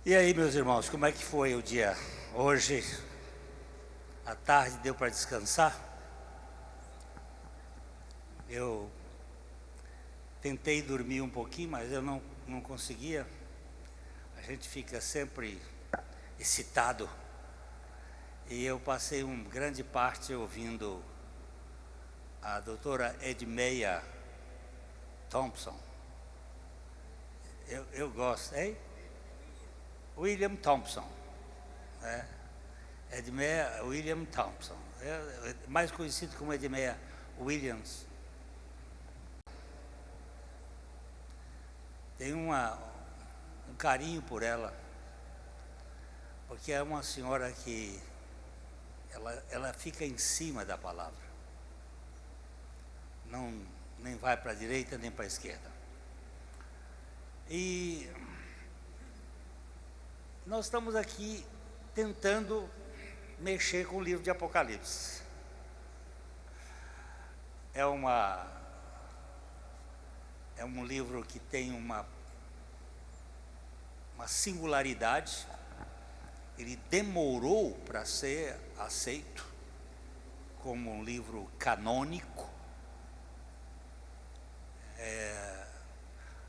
E aí, meus irmãos, como é que foi o dia? Hoje, à tarde, deu para descansar? Eu tentei dormir um pouquinho, mas eu não conseguia. A gente fica sempre excitado. E eu passei uma grande parte ouvindo a doutora Edmeia Thompson. Eu gosto, hein? William Thompson, Edmeia William Thompson, mais conhecido como Edmeia Williams. Tenho um carinho por ela, porque é uma senhora que ela fica em cima da palavra, nem vai para a direita nem para a esquerda. E nós estamos aqui tentando mexer com o livro de Apocalipse. É um livro que tem uma singularidade. Ele demorou para ser aceito como um livro canônico.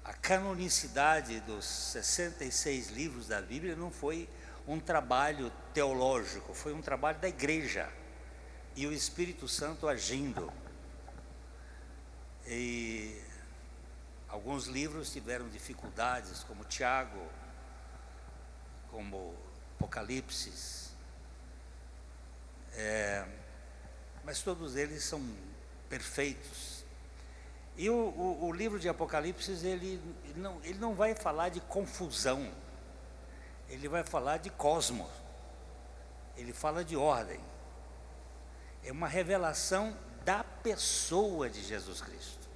A canonicidade dos 66 livros da Bíblia não foi um trabalho teológico, foi um trabalho da igreja e o Espírito Santo agindo. E alguns livros tiveram dificuldades, como Tiago, como Apocalipse, mas todos eles são perfeitos. E o livro de Apocalipse, ele não vai falar de confusão, ele vai falar de cosmos, ele fala de ordem. É uma revelação da pessoa de Jesus Cristo.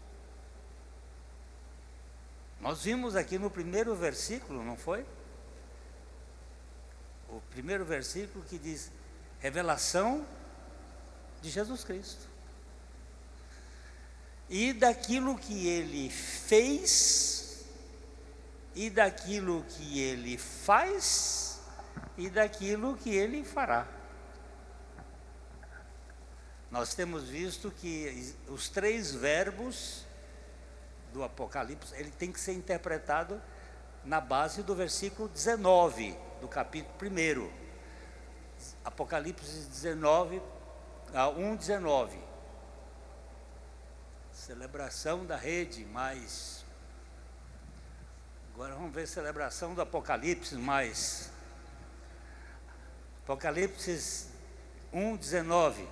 Nós vimos aqui no primeiro versículo, não foi? O primeiro versículo que diz, revelação de Jesus Cristo. E daquilo que ele fez, e daquilo que ele faz, e daquilo que ele fará. Nós temos visto que os três verbos do Apocalipse, ele tem que ser interpretado na base do versículo 19, do capítulo 1. Apocalipse 19, 1:19. Celebração da rede, mais. Agora vamos ver a celebração do Apocalipse, mais. Apocalipse 1:19.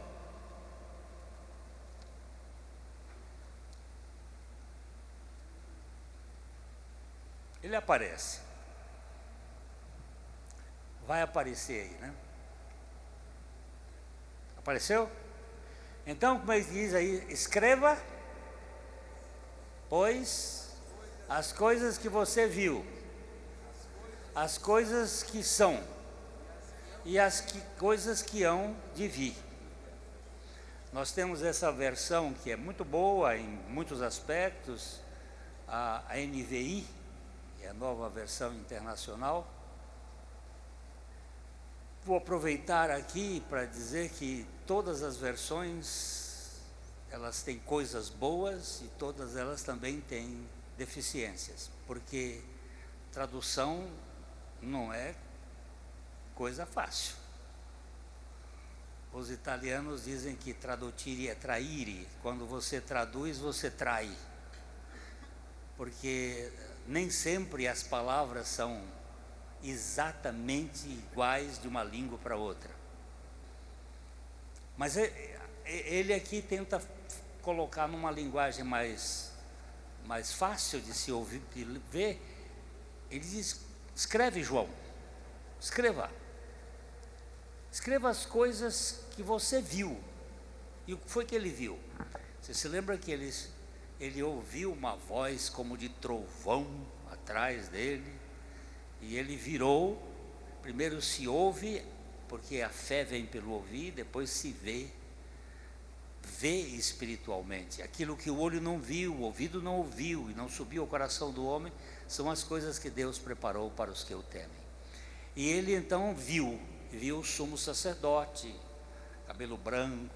Ele aparece. Vai aparecer aí, né? Apareceu? Então, como ele diz aí, escreva, pois, as coisas que você viu, as coisas que são, e as coisas que hão de vir. Nós temos essa versão que é muito boa em muitos aspectos, a NVI, é a nova versão internacional. Vou aproveitar aqui para dizer que todas as versões, elas têm coisas boas e todas elas também têm deficiências, porque tradução não é coisa fácil. Os italianos dizem que tradutire é traire. Quando você traduz, você trai, porque nem sempre as palavras são exatamente iguais de uma língua para outra. Mas ele aqui tenta colocar numa linguagem mais fácil de se ouvir, de ver. Ele diz, escreve, João, escreva as coisas que você viu. E o que foi que ele viu? Você se lembra que ele ouviu uma voz como de trovão atrás dele, e ele virou. Primeiro se ouve, porque a fé vem pelo ouvir, depois se vê espiritualmente. Aquilo que o olho não viu, o ouvido não ouviu e não subiu ao coração do homem, são as coisas que Deus preparou para os que o temem. E ele então viu o sumo sacerdote, cabelo branco,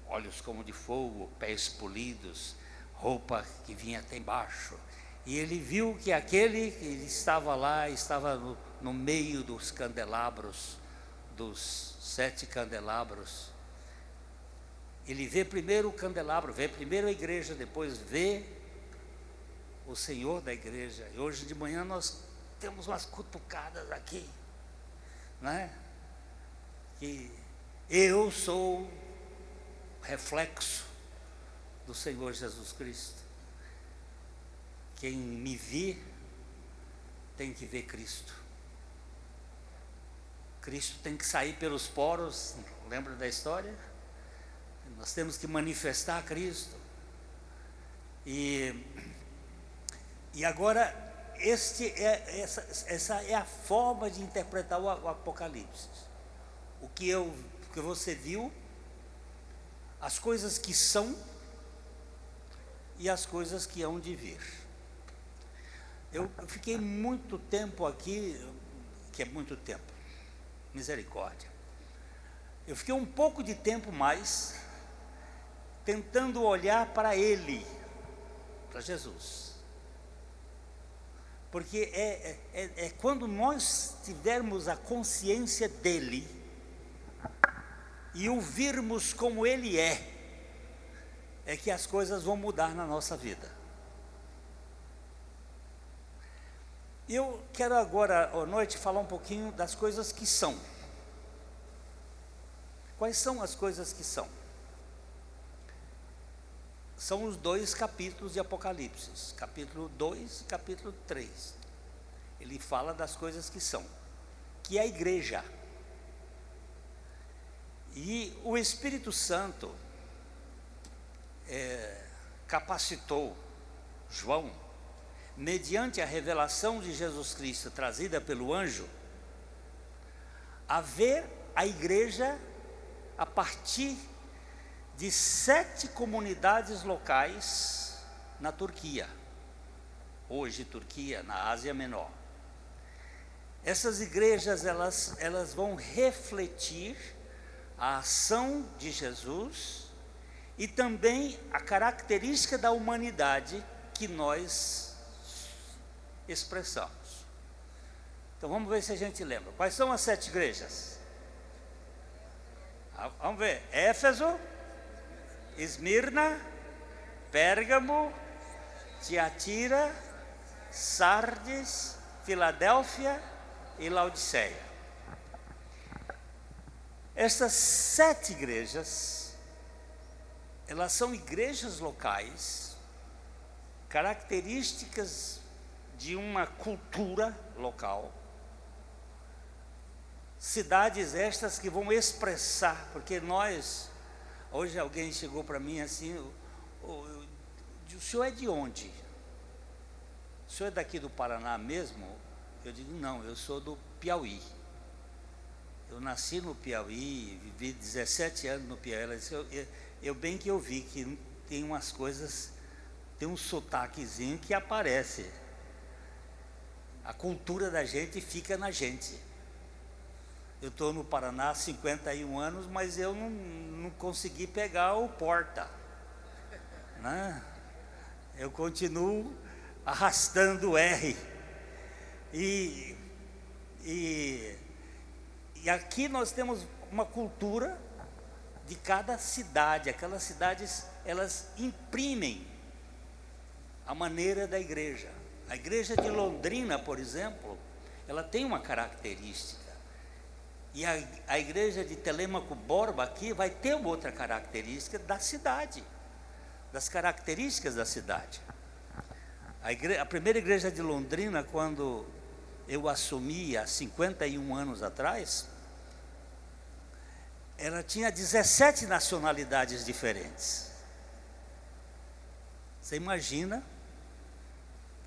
olhos como de fogo, pés polidos, roupa que vinha até embaixo. E ele viu que aquele que estava lá, estava no meio dos candelabros, dos 7 candelabros. Ele vê primeiro o candelabro, vê primeiro a igreja, depois vê o Senhor da igreja. E hoje de manhã nós temos umas cutucadas aqui, né? Que eu sou reflexo do Senhor Jesus Cristo. Quem me vê tem que ver Cristo. Cristo tem que sair pelos poros, lembra da história? Nós temos que manifestar Cristo. E agora, essa é a forma de interpretar o Apocalipse. O que você viu, as coisas que são e as coisas que hão de vir. Eu fiquei muito tempo aqui, que é muito tempo, misericórdia. Eu fiquei um pouco de tempo mais tentando olhar para Ele, para Jesus. Porque é quando nós tivermos a consciência dEle e o virmos como Ele é que as coisas vão mudar na nossa vida. Eu quero agora, à noite, falar um pouquinho das coisas que são. Quais são as coisas que são? São os 2 capítulos de Apocalipse, capítulo 2 e capítulo 3. Ele fala das coisas que são, que é a igreja. E o Espírito Santo capacitou João, mediante a revelação de Jesus Cristo trazida pelo anjo, a ver a igreja a partir de 7 comunidades locais na Turquia, hoje Turquia, na Ásia Menor. Essas igrejas, elas vão refletir a ação de Jesus e também a característica da humanidade que nós expressamos. Então vamos ver se a gente lembra. Quais são as 7 igrejas? Vamos ver. Éfeso, Esmirna, Pérgamo, Tiatira, Sardes, Filadélfia e Laodiceia. Essas 7 igrejas, elas são igrejas locais, características de uma cultura local, cidades estas que vão expressar, porque hoje alguém chegou para mim assim, o senhor é de onde? O senhor é daqui do Paraná mesmo? Eu digo, não, eu sou do Piauí. Eu nasci no Piauí, vivi 17 anos no Piauí. Ela disse, eu bem que eu vi que tem umas coisas, tem um sotaquezinho que aparece. A cultura da gente fica na gente. Eu estou no Paraná há 51 anos, mas eu não consegui pegar o porta, né? Eu continuo arrastando o R. E aqui nós temos uma cultura de cada cidade. Aquelas cidades, elas imprimem a maneira da igreja. A igreja de Londrina, por exemplo, ela tem uma característica. E a igreja de Telêmaco Borba aqui vai ter uma outra característica da cidade, das características da cidade. A primeira igreja de Londrina, quando eu assumi há 51 anos atrás, ela tinha 17 nacionalidades diferentes. Você imagina?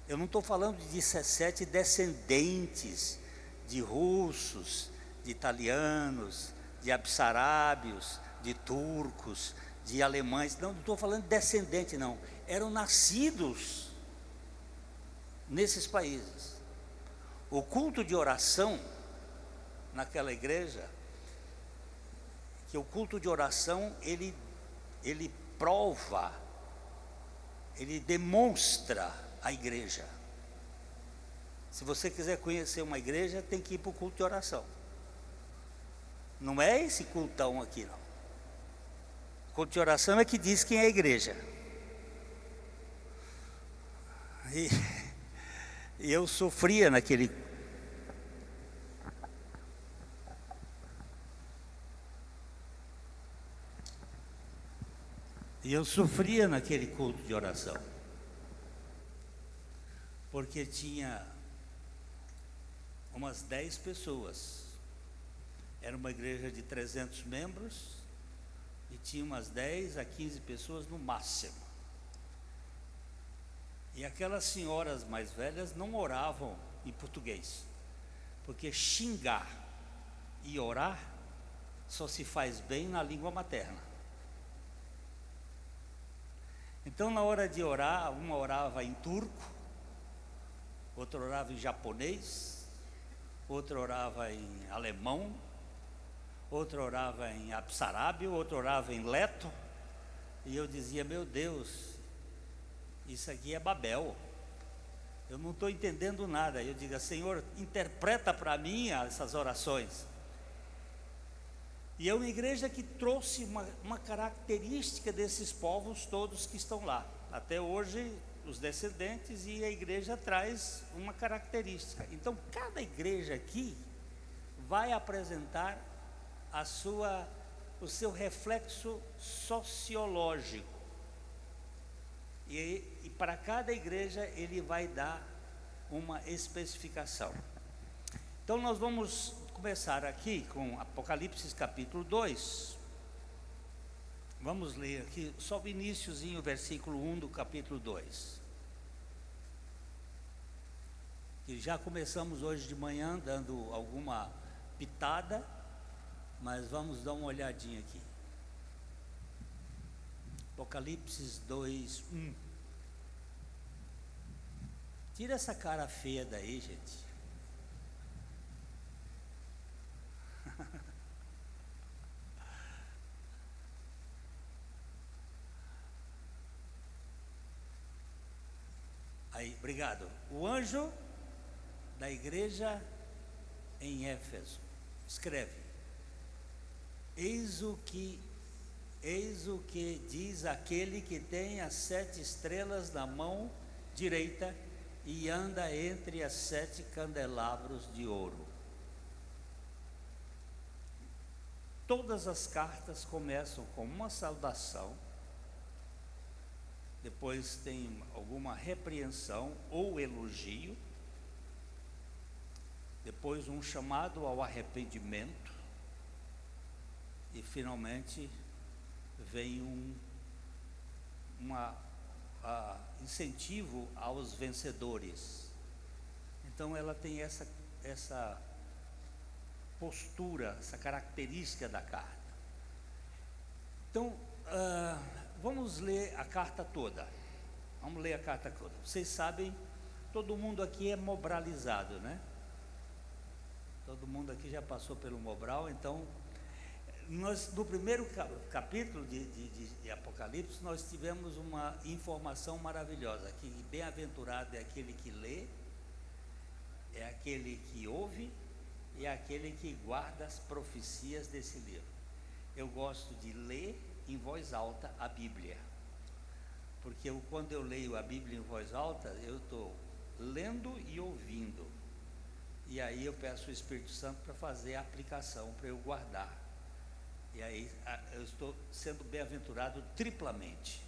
Eu não estou falando de 17 descendentes de russos, de italianos, de abssarábios, de turcos, de alemães. Não estou falando de descendente, não. Eram nascidos nesses países. O culto de oração naquela igreja que o culto de oração, ele prova, ele demonstra a igreja. Se você quiser conhecer uma igreja, tem que ir para o culto de oração. Não é esse cultão aqui, não. O culto de oração é que diz quem é a igreja. E eu sofria naquele culto de oração, porque tinha umas 10 pessoas, era uma igreja de 300 membros, e tinha umas 10 a 15 pessoas no máximo, e aquelas senhoras mais velhas não oravam em português, porque xingar e orar só se faz bem na língua materna. Então, na hora de orar, uma orava em turco, outra orava em japonês, outra orava em alemão, outra orava em abssárábio, outra orava em leto, e eu dizia: meu Deus, isso aqui é Babel, eu não estou entendendo nada. Eu digo: Senhor, interpreta para mim essas orações. E é uma igreja que trouxe uma característica desses povos todos que estão lá. Até hoje, os descendentes, e a igreja traz uma característica. Então, cada igreja aqui vai apresentar o seu reflexo sociológico. E para cada igreja ele vai dar uma especificação. Então, nós vamos começar aqui com Apocalipse capítulo 2. Vamos ler aqui só o iniciozinho, versículo 1 do capítulo 2. E já começamos hoje de manhã dando alguma pitada, mas vamos dar uma olhadinha aqui. Apocalipse 2, 1. Tira essa cara feia daí, gente. Aí, obrigado. O anjo da igreja em Éfeso escreve: eis o que diz aquele que tem as 7 estrelas na mão direita e anda entre as 7 candelabros de ouro. Todas as cartas começam com uma saudação, depois tem alguma repreensão ou elogio, depois um chamado ao arrependimento, e finalmente vem um incentivo aos vencedores. Então ela tem essa postura, essa característica da carta. Então, vamos ler a carta toda. Vamos ler a carta toda. Vocês sabem, todo mundo aqui é mobralizado, né? Todo mundo aqui já passou pelo Mobral. Então, nós, no primeiro capítulo de Apocalipse, nós tivemos uma informação maravilhosa, que bem-aventurado é aquele que lê, é aquele que ouve, e é aquele que guarda as profecias desse livro. Eu gosto de ler em voz alta a Bíblia, porque quando eu leio a Bíblia em voz alta, eu estou lendo e ouvindo, e aí eu peço o Espírito Santo para fazer a aplicação, para eu guardar, e aí eu estou sendo bem-aventurado triplamente.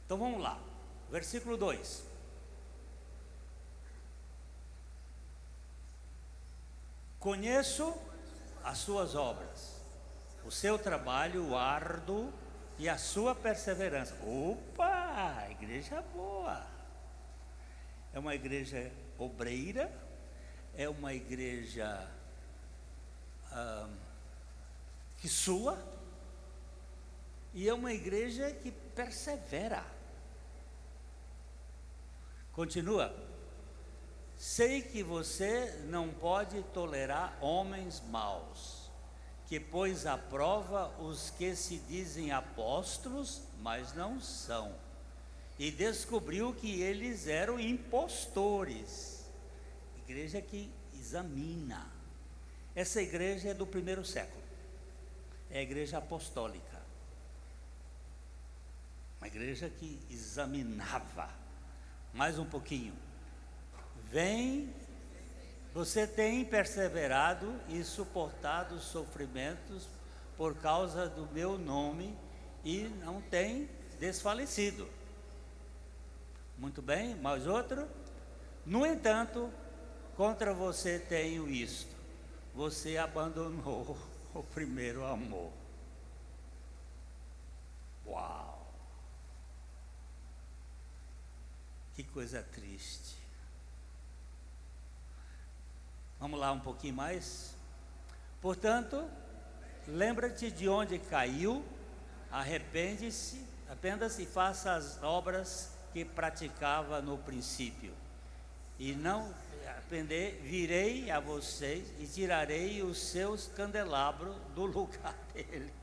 Então vamos lá, versículo 2. Conheço as suas obras, o seu trabalho árduo e a sua perseverança. Opa, igreja boa! É uma igreja obreira, é uma igreja que sua, e é uma igreja que persevera. Continua. sei que você não pode tolerar homens maus, que pôs à prova os que se dizem apóstolos, mas não são, e descobriu que eles eram impostores. Igreja que examina. Essa igreja é do primeiro século, é a igreja apostólica, uma igreja que examinava. Mais um pouquinho. Vem, você tem perseverado e suportado os sofrimentos por causa do meu nome e não tem desfalecido. Muito bem, mais outro. No entanto, contra você tenho isto: você abandonou o primeiro amor. Uau! Que coisa triste. Vamos lá um pouquinho mais. Portanto, lembra-te de onde caiu, arrepende-se e faça as obras que praticava no princípio. E não arrepender, virei a vocês e tirarei os seus candelabros do lugar dele.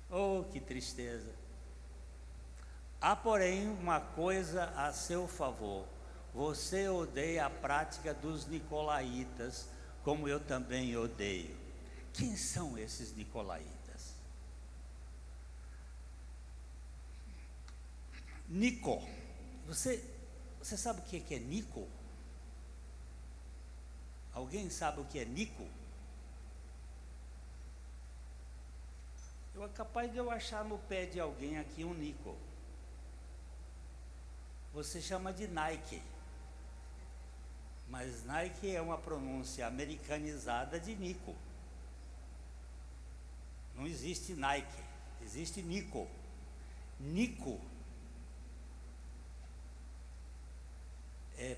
Oh, que tristeza! Há, porém, uma coisa a seu favor: você odeia a prática dos nicolaítas, como eu também odeio. Quem são esses nicolaítas? Nico. Você sabe o que é Nico? Alguém sabe o que é Nico? É capaz de eu achar no pé de alguém aqui um Nico. Você chama de Nike, mas Nike é uma pronúncia americanizada de Nico. Não existe Nike, existe Nico. Nico é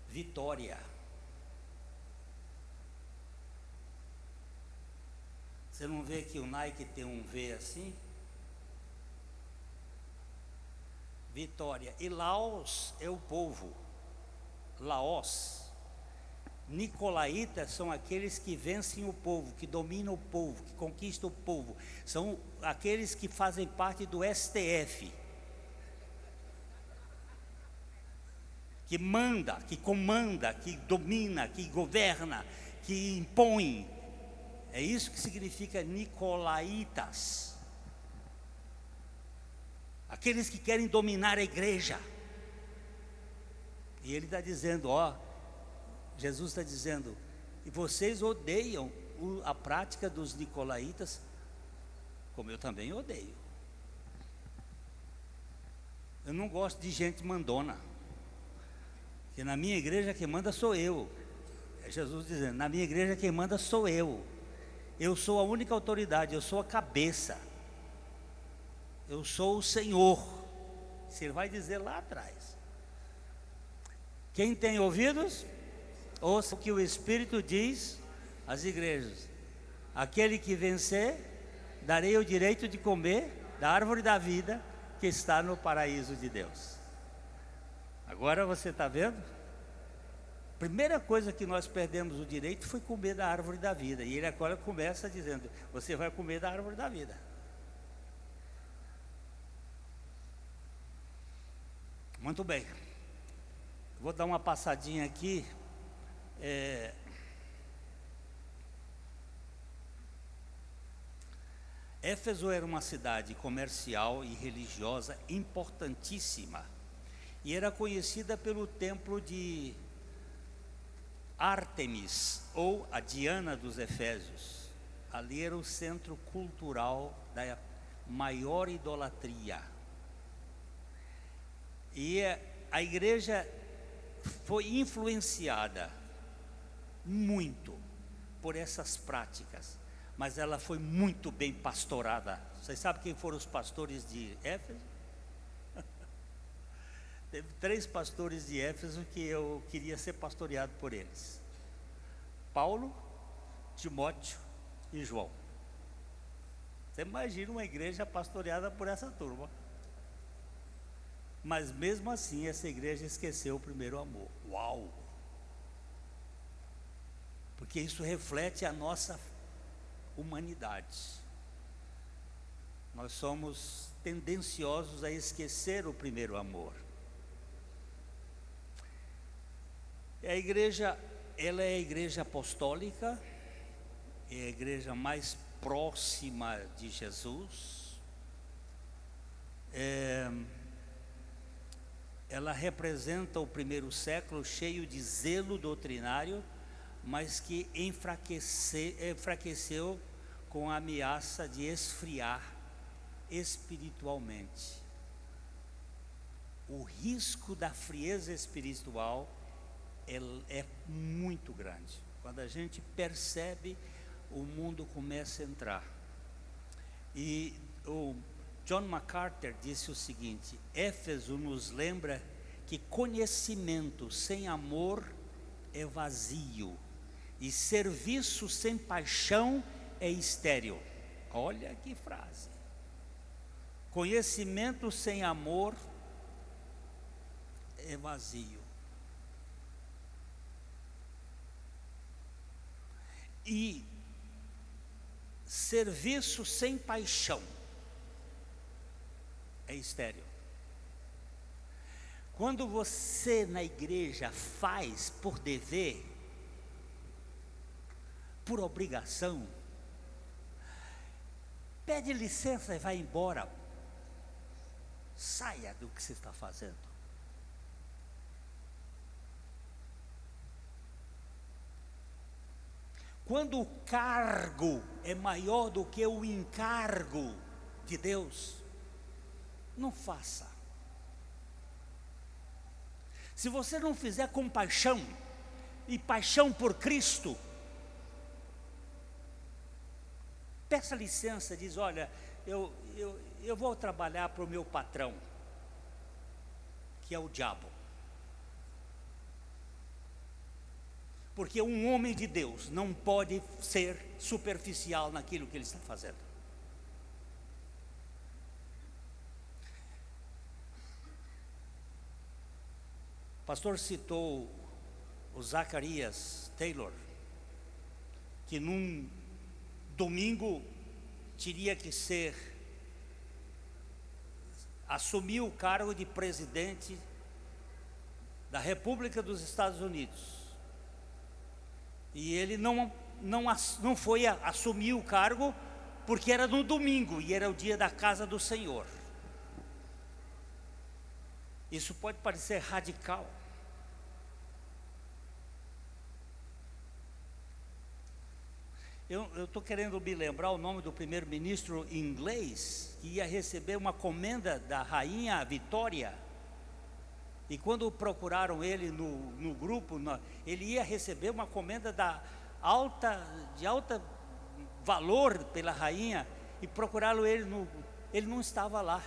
vitória. Você não vê que o Nike tem um V assim? Vitória. E Laos é o povo. Laos. Nicolaítas são aqueles que vencem o povo, que dominam o povo, que conquistam o povo. São aqueles que fazem parte do STF, que manda, que comanda, que domina, que governa, que impõe. É isso que significa nicolaítas. Aqueles que querem dominar a igreja. E ele está dizendo, Jesus está dizendo, e vocês odeiam a prática dos nicolaítas, como eu também odeio. Eu não gosto de gente mandona, porque na minha igreja quem manda sou eu. É Jesus dizendo, na minha igreja quem manda sou eu. Eu sou a única autoridade, eu sou a cabeça. Eu sou o Senhor. Você vai dizer lá atrás. Quem tem ouvidos, ouça o que o Espírito diz às igrejas. Aquele que vencer, darei o direito de comer da árvore da vida que está no paraíso de Deus. Agora você está vendo? A primeira coisa que nós perdemos o direito foi comer da árvore da vida. E ele agora começa dizendo, você vai comer da árvore da vida. Muito bem. Vou dar uma passadinha aqui. Éfeso era uma cidade comercial e religiosa importantíssima. E era conhecida pelo templo de Ártemis, ou a Diana dos Efésios. Ali era o centro cultural da maior idolatria. E a igreja foi influenciada muito por essas práticas, mas ela foi muito bem pastorada. Vocês sabem quem foram os pastores de Éfeso? Teve 3 pastores de Éfeso que eu queria ser pastoreado por eles: Paulo, Timóteo e João. Você imagina uma igreja pastoreada por essa turma. Mas mesmo assim essa igreja esqueceu o primeiro amor. Uau! Porque isso reflete a nossa humanidade. Nós somos tendenciosos a esquecer o primeiro amor. A igreja, ela é a igreja apostólica, é a igreja mais próxima de Jesus. Ela representa o primeiro século cheio de zelo doutrinário, mas que enfraqueceu com a ameaça de esfriar espiritualmente. O risco da frieza espiritual é muito grande. Quando a gente percebe, o mundo começa a entrar. E o John MacArthur disse o seguinte: Éfeso nos lembra que conhecimento sem amor é vazio, e serviço sem paixão é estéril. Olha que frase. Conhecimento sem amor é vazio. E serviço sem paixão é estéril. Quando você na igreja faz por dever, por obrigação, pede licença e vai embora, saia do que você está fazendo. Quando o cargo é maior do que o encargo de Deus, não faça. Se você não fizer com paixão, e paixão por Cristo, peça licença, diz: olha, eu vou trabalhar para o meu patrão, que é o diabo. Porque um homem de Deus não pode ser superficial naquilo que ele está fazendo. O pastor citou o Zacarias Taylor, que num domingo teria que assumir o cargo de presidente da República dos Estados Unidos. E ele não foi assumir o cargo porque era no domingo e era o dia da casa do Senhor. Isso pode parecer radical. Eu estou querendo me lembrar o nome do primeiro-ministro inglês, que ia receber uma comenda da rainha Vitória. E quando procuraram ele no grupo, ele ia receber uma comenda de alto valor pela rainha, e procuraram ele, ele não estava lá.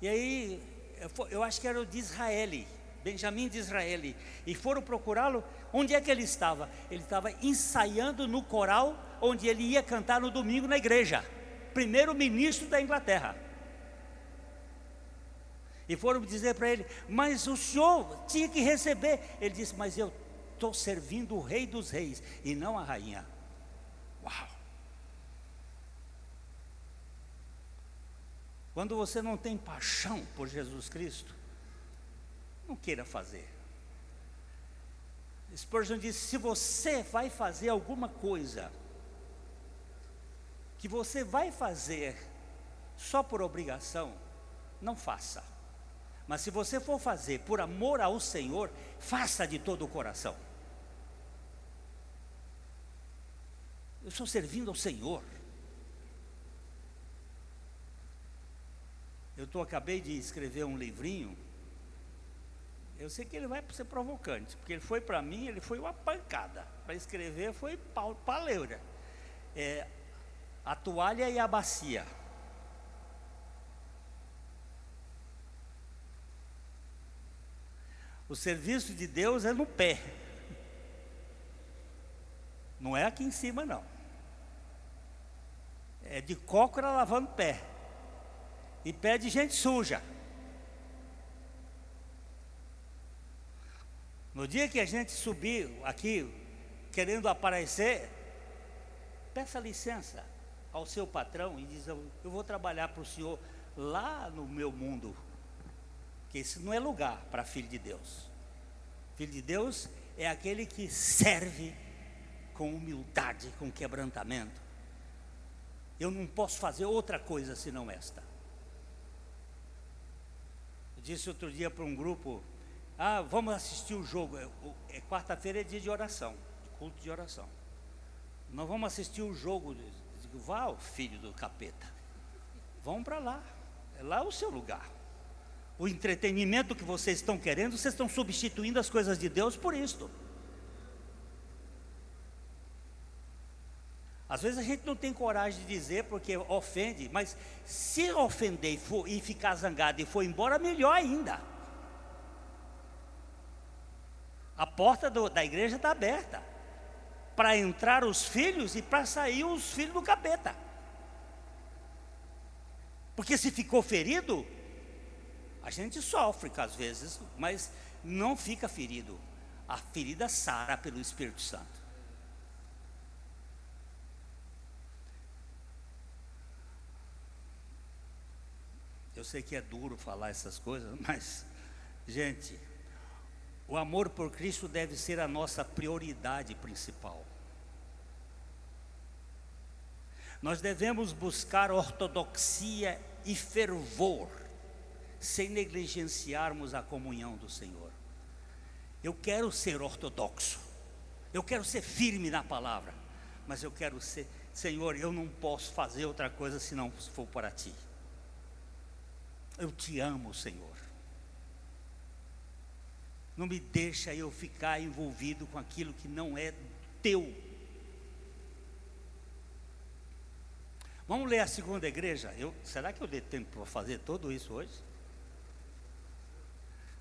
E aí, eu acho que era o de Israel, Benjamim de Israel, e foram procurá-lo. Onde é que ele estava? Ele estava ensaiando no coral, onde ele ia cantar no domingo na igreja, primeiro-ministro da Inglaterra. E foram dizer para ele: mas o senhor tinha que receber. Ele disse: mas eu estou servindo o rei dos reis e não a rainha. Uau! Quando você não tem paixão por Jesus Cristo, não queira fazer. Spurgeon disse: se você vai fazer alguma coisa que você vai fazer só por obrigação, não faça. Mas se você for fazer por amor ao Senhor, faça de todo o coração. Eu estou servindo ao Senhor. Acabei de escrever um livrinho. Eu sei que ele vai ser provocante, porque ele foi para mim, ele foi uma pancada. Para escrever foi paleura. A toalha e a bacia. O serviço de Deus é no pé. Não é aqui em cima, não. É de cócora lavando pé. E pé de gente suja. No dia que a gente subir aqui, querendo aparecer, peça licença ao seu patrão e diz: eu vou trabalhar para o senhor lá no meu mundo, que esse não é lugar para filho de Deus. Filho de Deus é aquele que serve com humildade, com quebrantamento. Eu não posso fazer outra coisa senão esta. Eu disse outro dia para um grupo: vamos assistir o jogo. Quarta-feira é dia de oração, culto de oração. Nós vamos assistir o jogo. Eu digo: vá, filho do capeta, vão para lá, é lá o seu lugar. O entretenimento que vocês estão querendo, vocês estão substituindo as coisas de Deus por isto. Às vezes a gente não tem coragem de dizer porque ofende, mas se ofender e ficar zangado e for embora, melhor ainda. A porta da igreja está aberta para entrar os filhos e para sair os filhos do capeta. Porque se ficou ferido, a gente sofre às vezes, mas não fica ferido. A ferida sara pelo Espírito Santo. Eu sei que é duro falar essas coisas, mas, gente, o amor por Cristo deve ser a nossa prioridade principal. Nós devemos buscar ortodoxia e fervor, sem negligenciarmos a comunhão do Senhor. Eu quero ser ortodoxo, eu quero ser firme na palavra, mas eu quero ser: Senhor, eu não posso fazer outra coisa se não for para Ti. Eu Te amo, Senhor. Não me deixa eu ficar envolvido com aquilo que não é Teu. Vamos ler a segunda igreja? Será que eu dei tempo para fazer tudo isso hoje?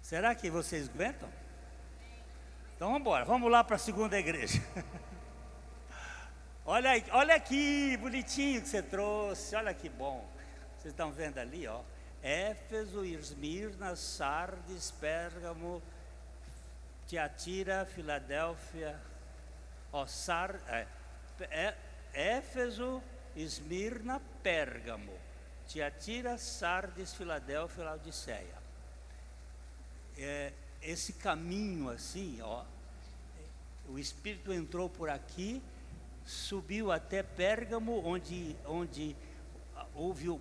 Será que vocês aguentam? Então vamos embora, vamos lá para a segunda igreja. Olha aqui, bonitinho que você trouxe, olha que bom. Vocês estão vendo ali, ó. Éfeso, Esmirna, Sardes, Pérgamo, Tiatira, Filadélfia. Éfeso, Esmirna, Pérgamo, Tiatira, Sardes, Filadélfia, Laodiceia. Esse caminho assim, ó, o Espírito entrou por aqui, subiu até Pérgamo, onde houve o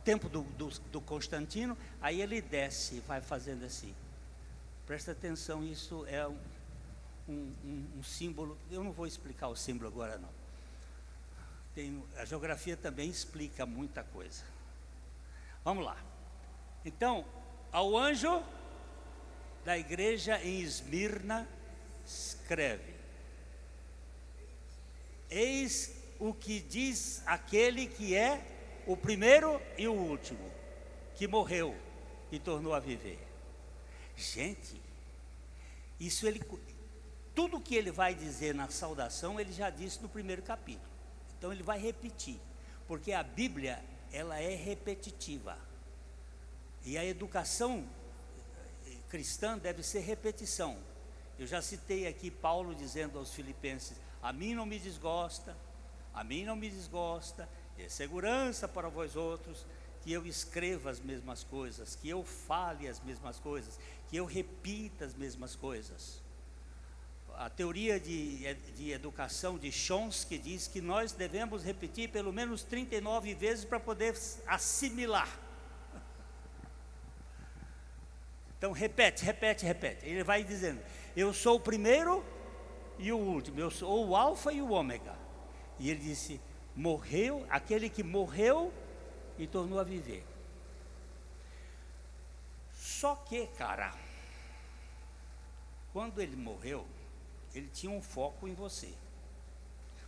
tempo do Constantino. Aí ele desce, vai fazendo assim. Presta atenção, isso é um símbolo. Eu não vou explicar o símbolo agora não. A geografia também explica muita coisa. Vamos lá. Então, ao anjo da igreja em Esmirna, escreve: eis o que diz aquele que é o primeiro e o último, que morreu e tornou a viver. Gente, tudo que ele vai dizer na saudação, ele já disse no primeiro capítulo. Então ele vai repetir, porque a Bíblia, ela é repetitiva. E a educação cristã deve ser repetição. Eu já citei aqui Paulo dizendo aos filipenses: a mim não me desgosta, é segurança para vós outros que eu escreva as mesmas coisas, que eu fale as mesmas coisas, que eu repita as mesmas coisas. A teoria de educação de Chomsky diz que nós devemos repetir pelo menos 39 vezes para poder assimilar. Então repete. Ele vai dizendo: eu sou o primeiro e o último, eu sou o alfa e o ômega. E ele disse: morreu, aquele que morreu e tornou a viver. Só que, cara, quando ele morreu, ele tinha um foco em você,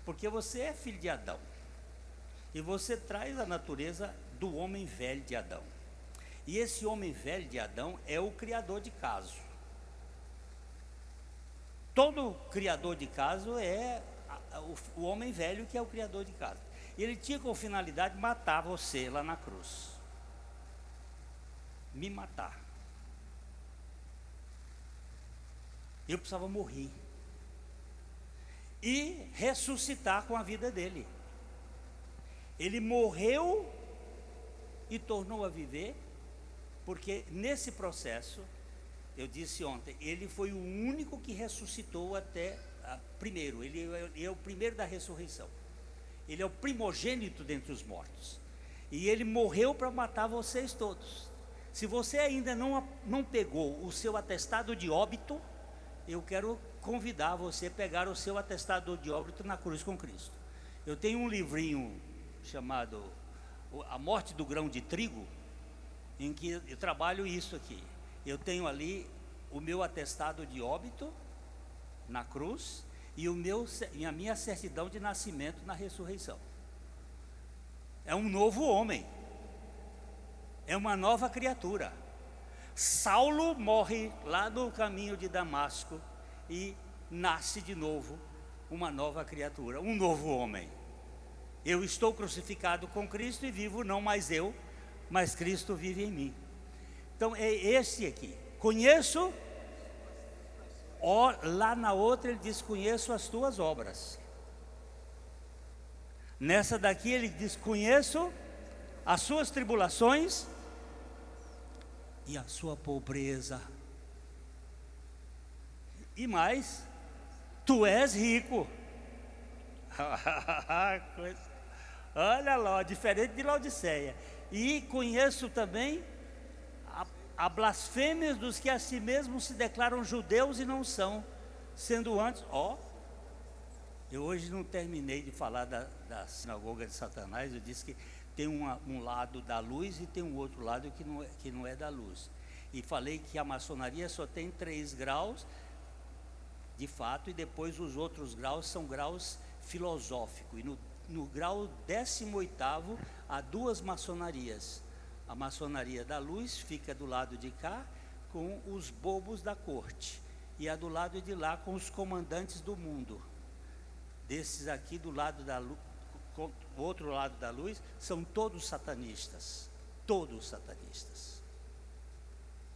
porque você é filho de Adão, e você traz a natureza do homem velho de Adão. E esse homem velho de Adão é o criador de caso. Todo criador de caso é o homem velho, que é o criador de caso. E ele tinha como finalidade matar você lá na cruz. Me matar. Eu precisava morrer e ressuscitar com a vida dele. Ele morreu e tornou a viver, porque nesse processo, eu disse ontem, ele foi o único que ressuscitou primeiro. Ele é o primeiro da ressurreição. Ele é o primogênito dentre os mortos. E ele morreu para matar vocês todos. Se você ainda não pegou o seu atestado de óbito, eu quero convidar você a pegar o seu atestado de óbito na cruz com Cristo. Eu tenho um livrinho chamado A Morte do Grão de Trigo, em que eu trabalho isso aqui. Eu tenho ali o meu atestado de óbito na cruz e a minha certidão de nascimento na ressurreição. É um novo homem, é uma nova criatura. Saulo morre lá no caminho de Damasco e nasce de novo uma nova criatura, um novo homem. Eu estou crucificado com Cristo e vivo não mais eu, mas Cristo vive em mim. Então é esse aqui. Conheço, lá na outra ele diz: conheço as tuas obras. Nessa daqui ele diz: conheço as suas tribulações e a sua pobreza. E mais, tu és rico. Olha lá, diferente de Laodiceia. E conheço também a blasfêmia dos que a si mesmos se declaram judeus e não são, sendo antes, eu hoje não terminei de falar da sinagoga de Satanás. Eu disse que tem um lado da luz e tem um outro lado que não é da luz. E falei que a maçonaria só tem 3 graus, de fato, e depois os outros graus são graus filosóficos. E no grau 18º há 2 maçonarias. A maçonaria da luz fica do lado de cá com os bobos da corte, e a do lado de lá com os comandantes do mundo. Desses aqui do lado da luz, o outro lado da luz, são todos satanistas. Todos satanistas.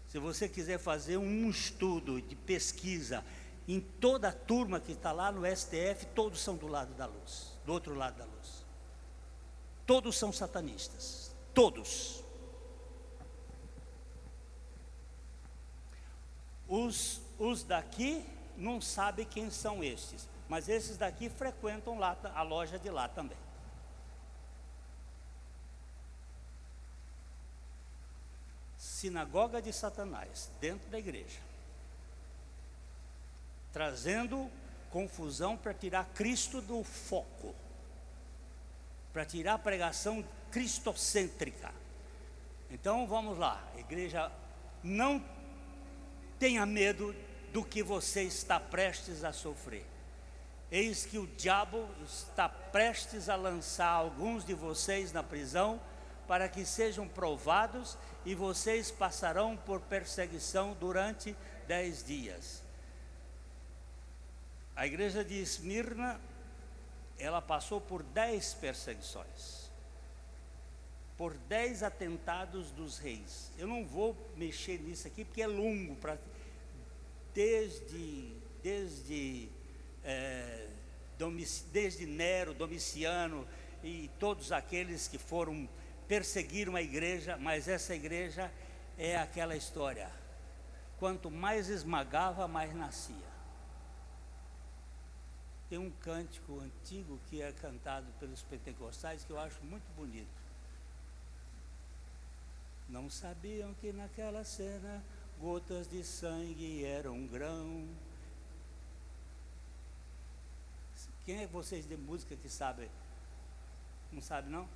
Se você quiser fazer um estudo de pesquisa em toda a turma que está lá no STF, todos são do lado da luz, do outro lado da luz. Todos são satanistas. Todos. Os daqui não sabem quem são estes, mas esses daqui frequentam lá, a loja de lá também. Sinagoga de Satanás, dentro da igreja, trazendo confusão para tirar Cristo do foco, para tirar a pregação cristocêntrica. Então vamos lá, igreja, não tenha medo do que você está prestes a sofrer. Eis que o diabo está prestes a lançar alguns de vocês na prisão, para que sejam provados, e vocês passarão por perseguição durante 10 dias. A igreja de Esmirna, ela passou por 10 perseguições, por 10 atentados dos reis. Eu não vou mexer nisso aqui porque é longo, desde Nero, Domiciano e todos aqueles que perseguiram a igreja. Mas essa igreja é aquela história: quanto mais esmagava, mais nascia. Tem um cântico antigo que é cantado pelos pentecostais que eu acho muito bonito. Não sabiam que naquela cena gotas de sangue eram grão. Quem é vocês de música que sabe? Não sabe não?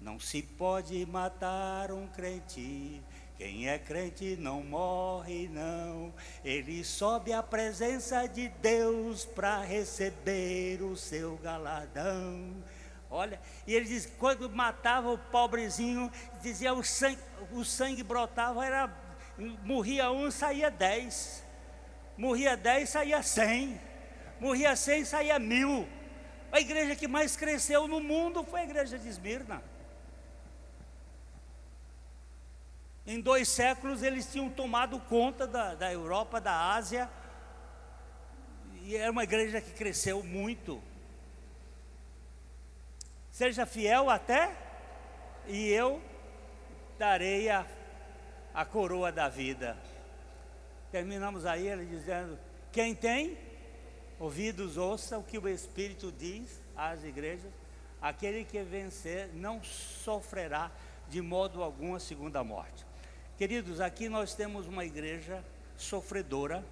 Não se pode matar um crente, quem é crente não morre não. Ele sobe à presença de Deus para receber o seu galardão. Olha, e ele diz que quando matava o pobrezinho, dizia o sangue brotava, morria um, saía 10, morria 10, saía 100, morria 100, saía 1000. A igreja que mais cresceu no mundo foi a igreja de Esmirna. Em 2 séculos eles tinham tomado conta da Europa, da Ásia, e é uma igreja que cresceu muito. Seja fiel até, e eu darei a coroa da vida. Terminamos aí ele dizendo: quem tem ouvidos, ouça o que o Espírito diz às igrejas. Aquele que vencer não sofrerá de modo algum a segunda morte. Queridos, aqui nós temos uma igreja sofredora,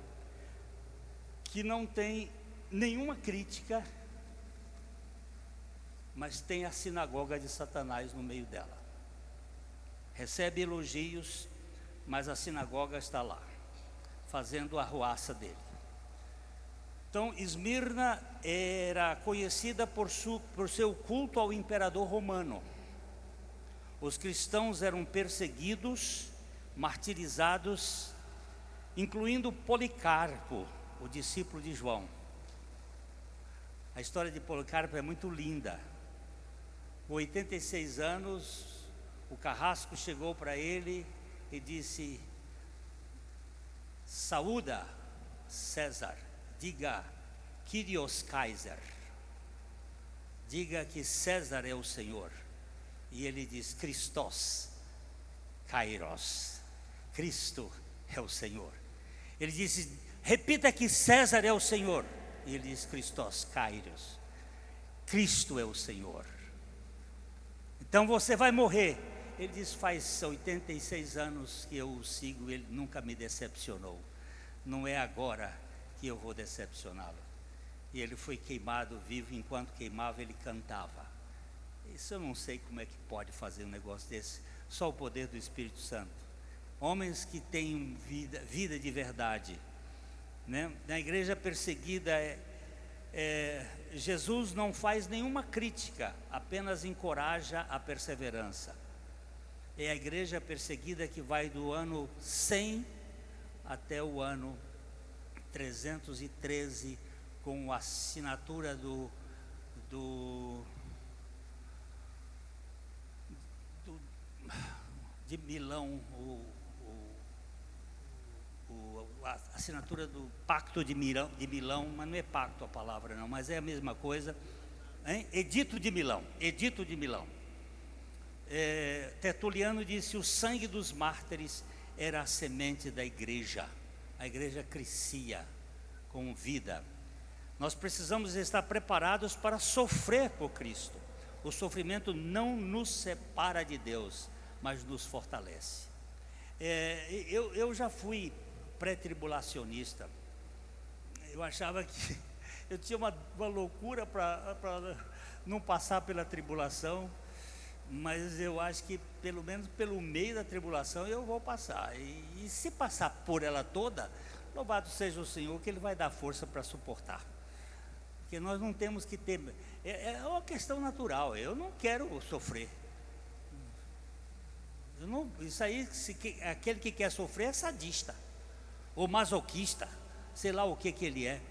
que não tem nenhuma crítica, mas tem a sinagoga de Satanás no meio dela. Recebe elogios, mas a sinagoga está lá, fazendo a arruaça dele. Então, Esmirna era conhecida por seu culto ao imperador romano. Os cristãos eram perseguidos, martirizados, incluindo Policarpo, o discípulo de João. A história de Policarpo é muito linda. Com 86 anos, o carrasco chegou para ele e disse: saúda César, diga Kyrios Kaiser, diga que César é o Senhor. E ele diz: Christos Kairos, Cristo é o Senhor. Ele disse: repita que César é o Senhor. E ele diz: Christos Kairos, Cristo é o Senhor. Então você vai morrer. Ele diz: faz 86 anos que eu o sigo, ele nunca me decepcionou. Não é agora que eu vou decepcioná-lo. E ele foi queimado vivo, enquanto queimava ele cantava. Isso eu não sei como é que pode fazer um negócio desse, só o poder do Espírito Santo. Homens que têm vida de verdade, né? Na igreja perseguida, Jesus não faz nenhuma crítica, apenas encoraja a perseverança. É a igreja perseguida que vai do ano 100 até o ano 313, com a assinatura de Milão, a assinatura do Pacto de Milão, mas não é pacto a palavra não, mas é a mesma coisa, hein? Edito de Milão. Tertuliano disse: o sangue dos mártires era a semente da igreja. A igreja crescia com vida. Nós precisamos estar preparados para sofrer por Cristo. O sofrimento não nos separa de Deus, mas nos fortalece. Eu já fui pré-tribulacionista. Eu achava que eu tinha uma loucura para não passar pela tribulação, mas eu acho que pelo menos pelo meio da tribulação eu vou passar. E se passar por ela toda, louvado seja o Senhor, que Ele vai dar força para suportar. Porque nós não temos que ter... É uma questão natural. Eu não quero sofrer. Isso aí, aquele que quer sofrer é sadista, ou masoquista, sei lá o que ele é.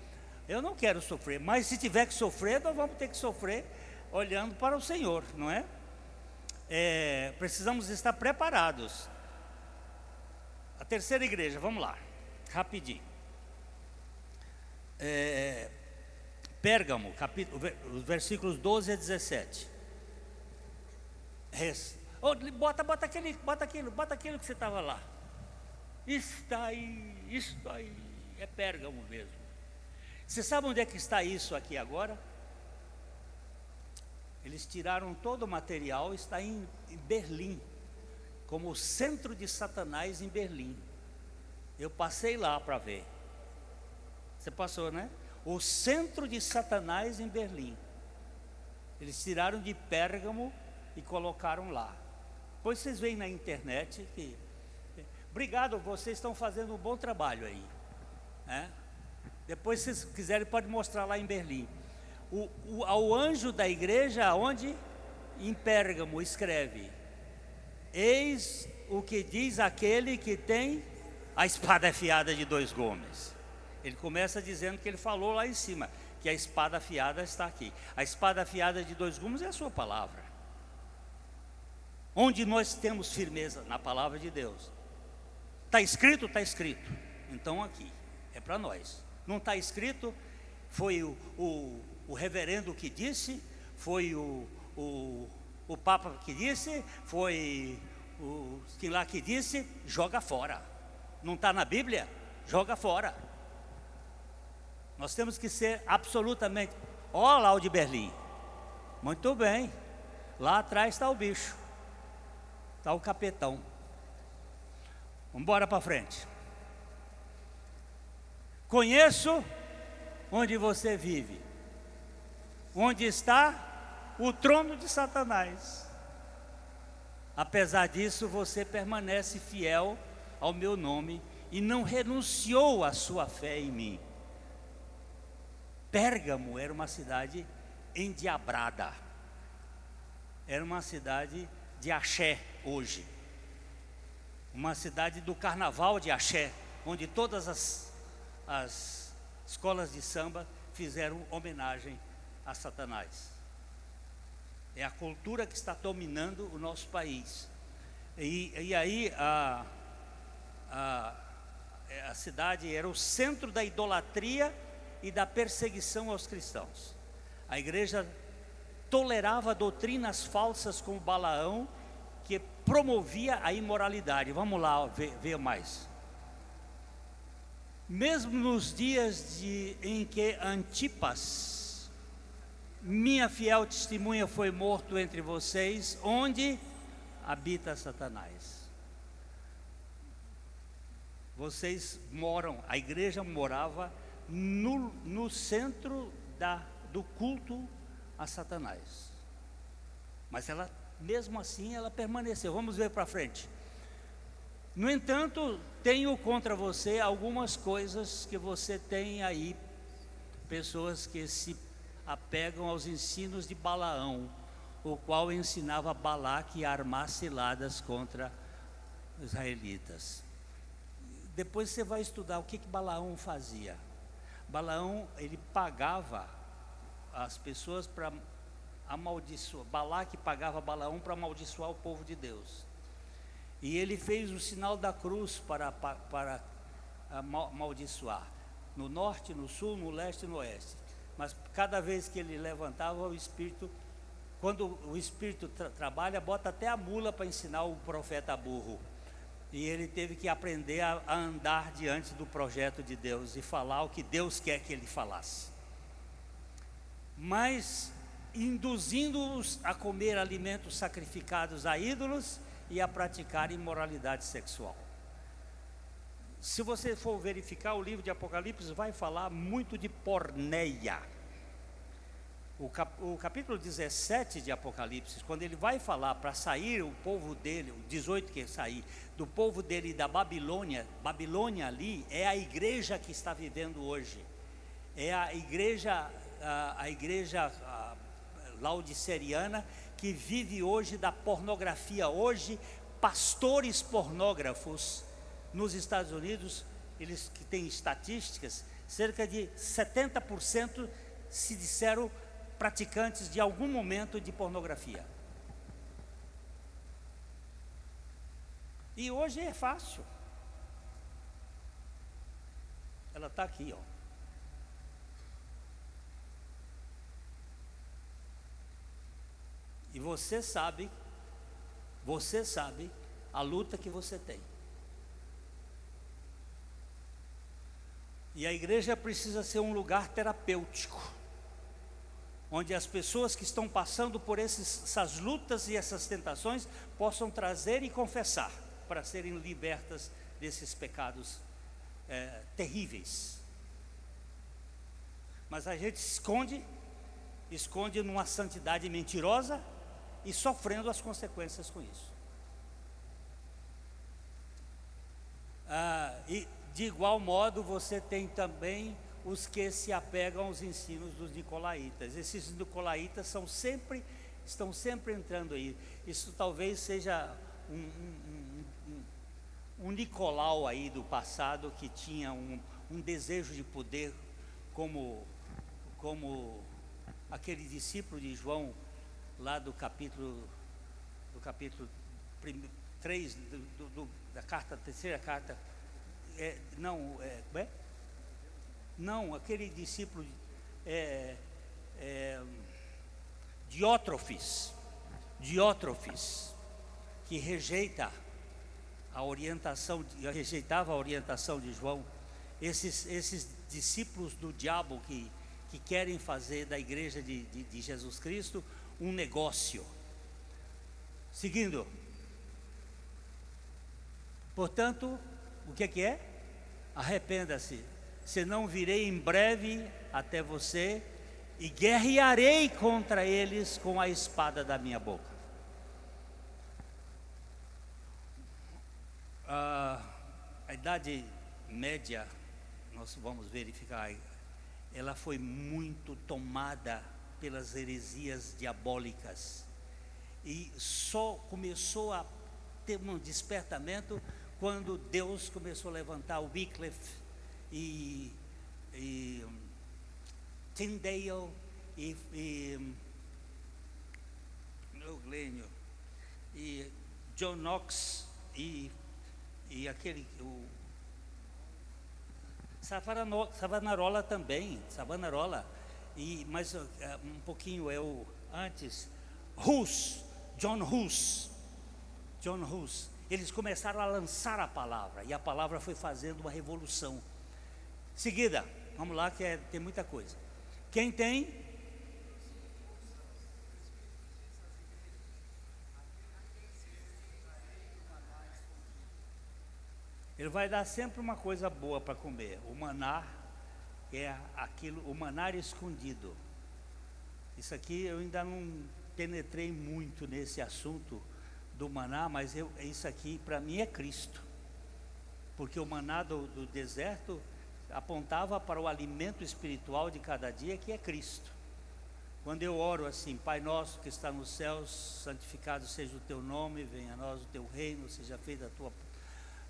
Eu não quero sofrer, mas se tiver que sofrer, nós vamos ter que sofrer olhando para o Senhor, não é? Precisamos estar preparados. A terceira igreja, vamos lá, rapidinho. Pérgamo, os versículos 12 a 17. Bota aquilo que você estava lá. Isso aí, é Pérgamo mesmo. Você sabe onde é que está isso aqui agora? Eles tiraram todo o material, está em Berlim, como o centro de Satanás em Berlim. Eu passei lá para ver. Você passou, né? O centro de Satanás em Berlim. Eles tiraram de Pérgamo e colocaram lá. Depois vocês veem na internet que... Obrigado, vocês estão fazendo um bom trabalho aí, né? Depois, se vocês quiserem, pode mostrar lá em Berlim. Ao anjo da igreja, onde? Em Pérgamo, escreve: eis o que diz aquele que tem a espada afiada de 2 gumes. Ele começa dizendo que ele falou lá em cima, que a espada afiada está aqui. A espada afiada de 2 gumes é a sua palavra. Onde nós temos firmeza? Na palavra de Deus. Está escrito? Está escrito. Então aqui, é para nós. Não está escrito? Foi o reverendo que disse? Foi o Papa que disse? Foi o que lá que disse? Joga fora. Não está na Bíblia? Joga fora. Nós temos que ser absolutamente... Ó, lá o de Berlim. Muito bem. Lá atrás está o bicho. Está o capetão. Vamos embora para frente. Conheço onde você vive. Onde está o trono de Satanás. Apesar disso, você permanece fiel ao meu nome e não renunciou à sua fé em mim. Pérgamo era uma cidade endiabrada. Era uma cidade de axé hoje. Uma cidade do carnaval de axé, onde todas as escolas de samba fizeram homenagem a Satanás. É a cultura que está dominando o nosso país. E aí a cidade era o centro da idolatria e da perseguição aos cristãos. A igreja tolerava doutrinas falsas como Balaão, que promovia a imoralidade. Vamos lá ver mais. Mesmo nos dias em que Antipas, minha fiel testemunha, foi morto entre vocês, onde habita Satanás. Vocês moram, a igreja morava no centro do culto a Satanás. Mas ela, mesmo assim, ela permaneceu. Vamos ver para frente. No entanto, tenho contra você algumas coisas que você tem aí, pessoas que se apegam aos ensinos de Balaão, o qual ensinava Balaque a armar ciladas contra os israelitas. Depois você vai estudar o que Balaão fazia. Balaão, ele pagava as pessoas para amaldiçoar. Balaque pagava Balaão para amaldiçoar o povo de Deus. E ele fez o sinal da cruz para amaldiçoar. No norte, no sul, no leste e no oeste. Mas cada vez que ele levantava, o Espírito, quando o Espírito trabalha, bota até a mula para ensinar o profeta burro. E ele teve que aprender a andar diante do projeto de Deus e falar o que Deus quer que ele falasse. Mas induzindo-os a comer alimentos sacrificados a ídolos e a praticar imoralidade sexual. Se você for verificar o livro de Apocalipse, vai falar muito de porneia. O capítulo 17 de Apocalipse, quando ele vai falar para sair o povo dele, o 18 que sair, do povo dele da Babilônia, Babilônia ali é a igreja que está vivendo hoje. É a igreja laodiceriana que vive hoje da pornografia. Hoje, pastores pornógrafos nos Estados Unidos, eles que têm estatísticas, cerca de 70% se disseram praticantes de algum momento de pornografia. E hoje é fácil. Ela está aqui, ó. E você sabe a luta que você tem. E a igreja precisa ser um lugar terapêutico, onde as pessoas que estão passando por essas lutas e essas tentações possam trazer e confessar, para serem libertas desses pecados terríveis. Mas a gente esconde numa santidade mentirosa e sofrendo as consequências com isso. E de igual modo você tem também os que se apegam aos ensinos dos nicolaítas. Esses nicolaítas estão sempre entrando aí. Isso talvez seja um Nicolau aí do passado, que tinha um desejo de poder, como aquele discípulo de João, lá do capítulo 3 da terceira carta. Não, aquele discípulo é, é, Diótrofes, que rejeitava a orientação de João, esses discípulos do diabo que querem fazer da igreja de Jesus Cristo um negócio. Seguindo, portanto, o que é? Arrependa-se, senão virei em breve até você e guerrearei contra eles com a espada da minha boca. A Idade Média, nós vamos verificar, ela foi muito tomada pelas heresias diabólicas e só começou a ter um despertamento quando Deus começou a levantar o Wycliffe e Tyndale e Glênio e John Knox e aquele Savonarola também, mas um pouquinho antes, John Hus, eles começaram a lançar a palavra, e a palavra foi fazendo uma revolução. Seguida, vamos lá que tem muita coisa. Quem tem? Ele vai dar sempre uma coisa boa para comer. O maná é o maná escondido. Isso aqui eu ainda não penetrei muito nesse assunto do maná, mas isso aqui para mim é Cristo. Porque o maná do deserto apontava para o alimento espiritual de cada dia, que é Cristo. Quando eu oro assim: Pai nosso que está nos céus, santificado seja o teu nome, venha a nós o teu reino, seja feita a tua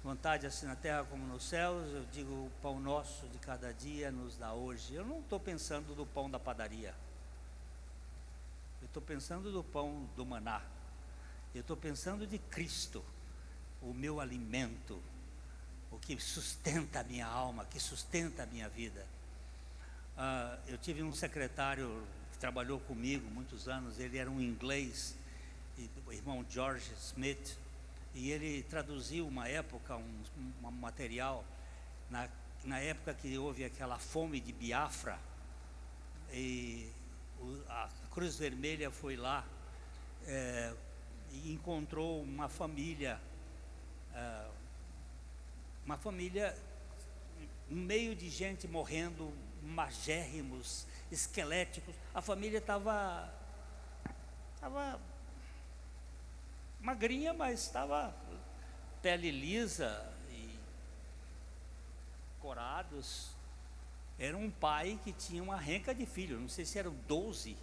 vontade assim na terra como nos céus, eu digo: o pão nosso de cada dia nos dá hoje. Eu não estou pensando do pão da padaria, eu estou pensando do pão do maná, eu estou pensando de Cristo, o meu alimento, o que sustenta a minha alma, que sustenta a minha vida. Eu tive um secretário que trabalhou comigo muitos anos, ele era um inglês, o irmão George Smith, e ele traduziu uma época um material, na época que houve aquela fome de Biafra, e a Cruz Vermelha foi lá e encontrou uma família no meio de gente morrendo, magérrimos, esqueléticos. A família estava magrinha, mas estava pele lisa e corados. Era um pai que tinha uma renca de filhos, não sei se eram 12,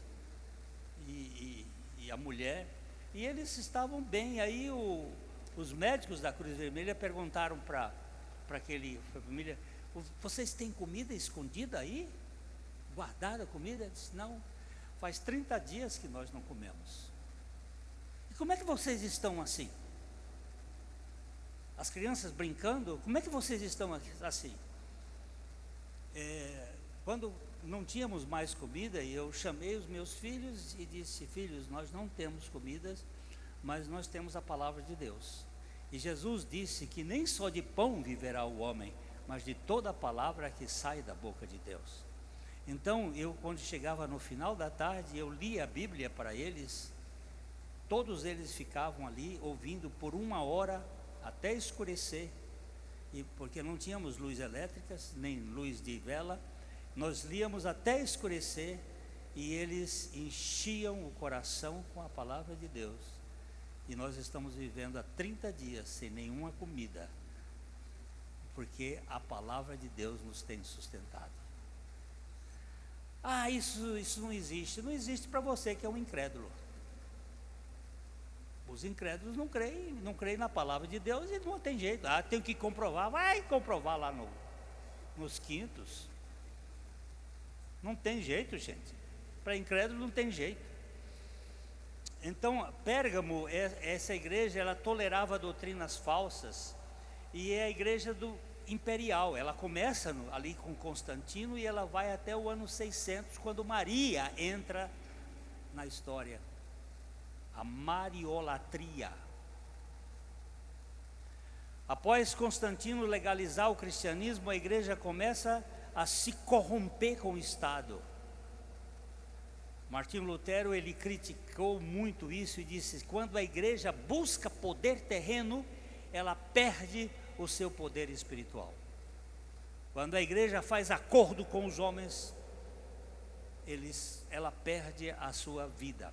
e a mulher, e eles estavam bem. Aí os médicos da Cruz Vermelha perguntaram para aquele família: vocês têm comida escondida aí? Guardada a comida? Ele disse: não, faz 30 dias que nós não comemos. Como é que vocês estão assim? As crianças brincando, como é que vocês estão assim? Quando não tínhamos mais comida, eu chamei os meus filhos e disse: filhos, nós não temos comidas, mas nós temos a palavra de Deus. E Jesus disse que nem só de pão viverá o homem, mas de toda a palavra que sai da boca de Deus. Então, quando chegava no final da tarde, eu lia a Bíblia para eles. Todos eles ficavam ali ouvindo por 1 hora até escurecer, e porque não tínhamos luz elétricas nem luz de vela, nós líamos até escurecer, e eles enchiam o coração com a palavra de Deus. E nós estamos vivendo há 30 dias sem nenhuma comida, porque a palavra de Deus nos tem sustentado. Isso não existe. Não existe para você que é um incrédulo. Os incrédulos não creem na palavra de Deus, e não tem jeito. Tem que comprovar. Vai comprovar lá nos quintos. Não tem jeito, gente. Para incrédulo não tem jeito. Então, Pérgamo, essa igreja, ela tolerava doutrinas falsas, e é a igreja imperial. Ela começa ali com Constantino e ela vai até o ano 600, quando Maria entra na história. A mariolatria. Após Constantino legalizar o cristianismo, a igreja começa a se corromper com o Estado. Martinho Lutero, ele criticou muito isso e disse: quando a igreja busca poder terreno, ela perde o seu poder espiritual. Quando a igreja faz acordo com os homens, ela perde a sua vida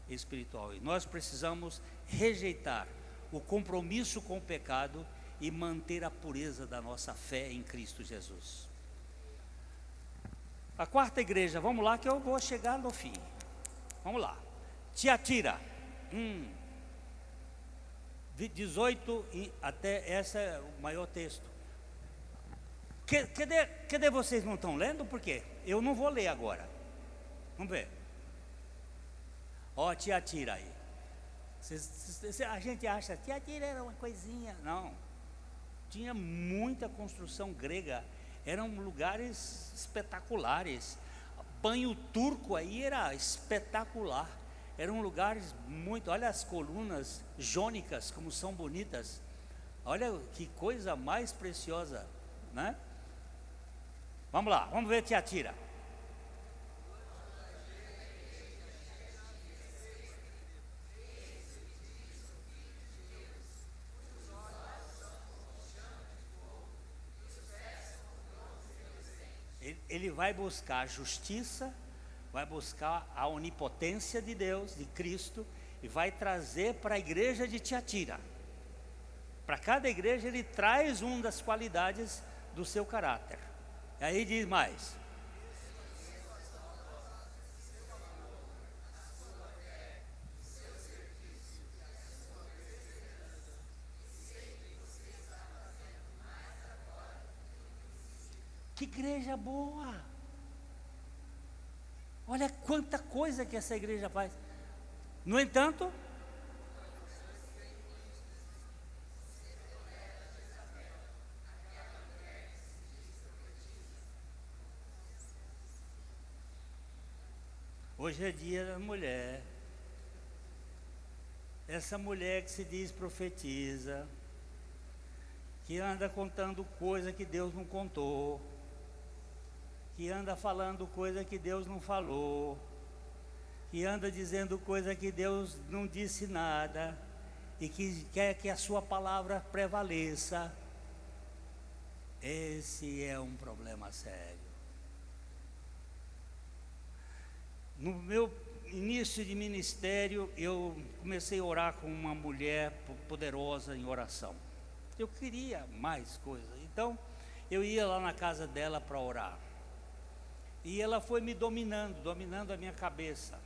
espiritual. E nós precisamos rejeitar o compromisso com o pecado e manter a pureza da nossa fé em Cristo Jesus. A quarta igreja, vamos lá que eu vou chegar no fim. Vamos lá. Tiatira. 18 e até esse é o maior texto. Cadê vocês não estão lendo? Por quê? Eu não vou ler agora. Vamos ver. Ó, Tiatira aí. A gente acha que Tiatira era uma coisinha. Não. Tinha muita construção grega. Eram lugares espetaculares. Banho turco aí era espetacular. Eram lugares muito... Olha as colunas jônicas, como são bonitas. Olha que coisa mais preciosa, né? Vamos lá, vamos ver Tiatira. Ele vai buscar a justiça, vai buscar a onipotência de Deus, de Cristo, e vai trazer para a igreja de Tiatira. Para cada igreja ele traz uma das qualidades do seu caráter. E aí diz mais: que igreja boa! Olha quanta coisa que essa igreja faz. No entanto, hoje é dia da mulher. Essa mulher que se diz profetiza, que anda contando coisa que Deus não contou, que anda falando coisa que Deus não falou, que anda dizendo coisa que Deus não disse nada, e que quer que a sua palavra prevaleça. Esse é um problema sério. No meu início de ministério, eu comecei a orar com uma mulher poderosa em oração. Eu queria mais coisas, então eu ia lá na casa dela para orar. E ela foi me dominando a minha cabeça.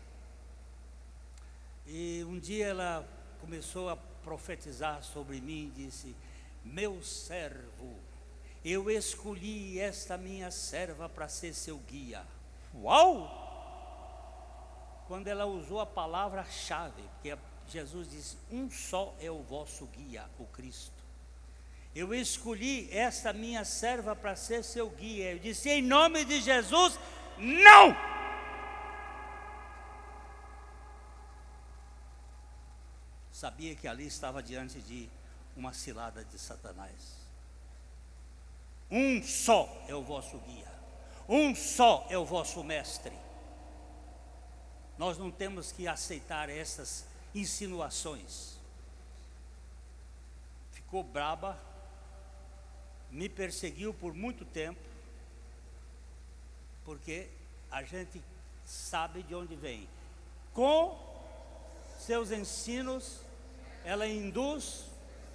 E um dia ela começou a profetizar sobre mim e disse: meu servo, eu escolhi esta minha serva para ser seu guia. Uau! Quando ela usou a palavra-chave, porque Jesus disse: um só é o vosso guia, o Cristo. Eu escolhi esta minha serva para ser seu guia. Eu disse: em nome de Jesus, não! Sabia que ali estava diante de uma cilada de Satanás. Um só é o vosso guia, um só é o vosso mestre. Nós não temos que aceitar essas insinuações. Ficou braba, me perseguiu por muito tempo, porque a gente sabe de onde vem. Com seus ensinos, ela induz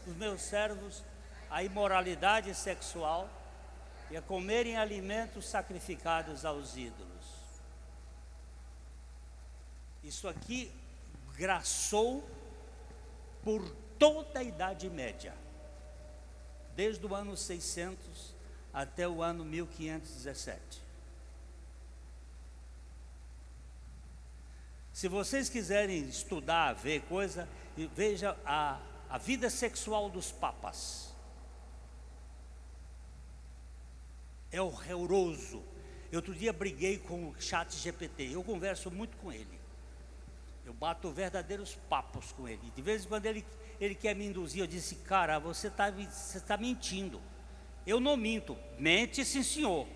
os meus servos à imoralidade sexual e a comerem alimentos sacrificados aos ídolos. Isso aqui graçou por toda a Idade Média, desde o ano 600 até o ano 1517. Se vocês quiserem estudar, ver coisa, veja a vida sexual dos papas. é horroroso. Outro dia briguei com o ChatGPT, eu converso muito com ele. Eu bato verdadeiros papos com ele. De vez em quando ele quer me induzir, eu disse, cara, você tá mentindo. Eu não minto. Mente, sim, senhor.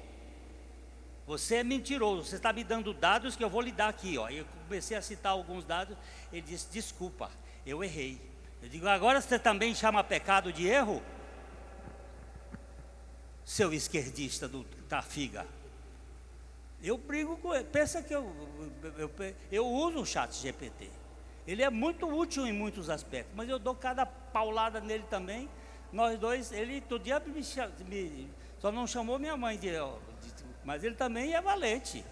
Você é mentiroso, você está me dando dados que eu vou lhe dar aqui, ó. Eu comecei a citar alguns dados, ele disse, desculpa, eu errei. Eu digo, agora você também chama pecado de erro? Seu esquerdista da figa. Eu brigo com ele, pensa que eu uso o ChatGPT. Ele é muito útil em muitos aspectos, mas eu dou cada paulada nele também. Nós dois, ele todo dia só não chamou minha mãe mas ele também é valente.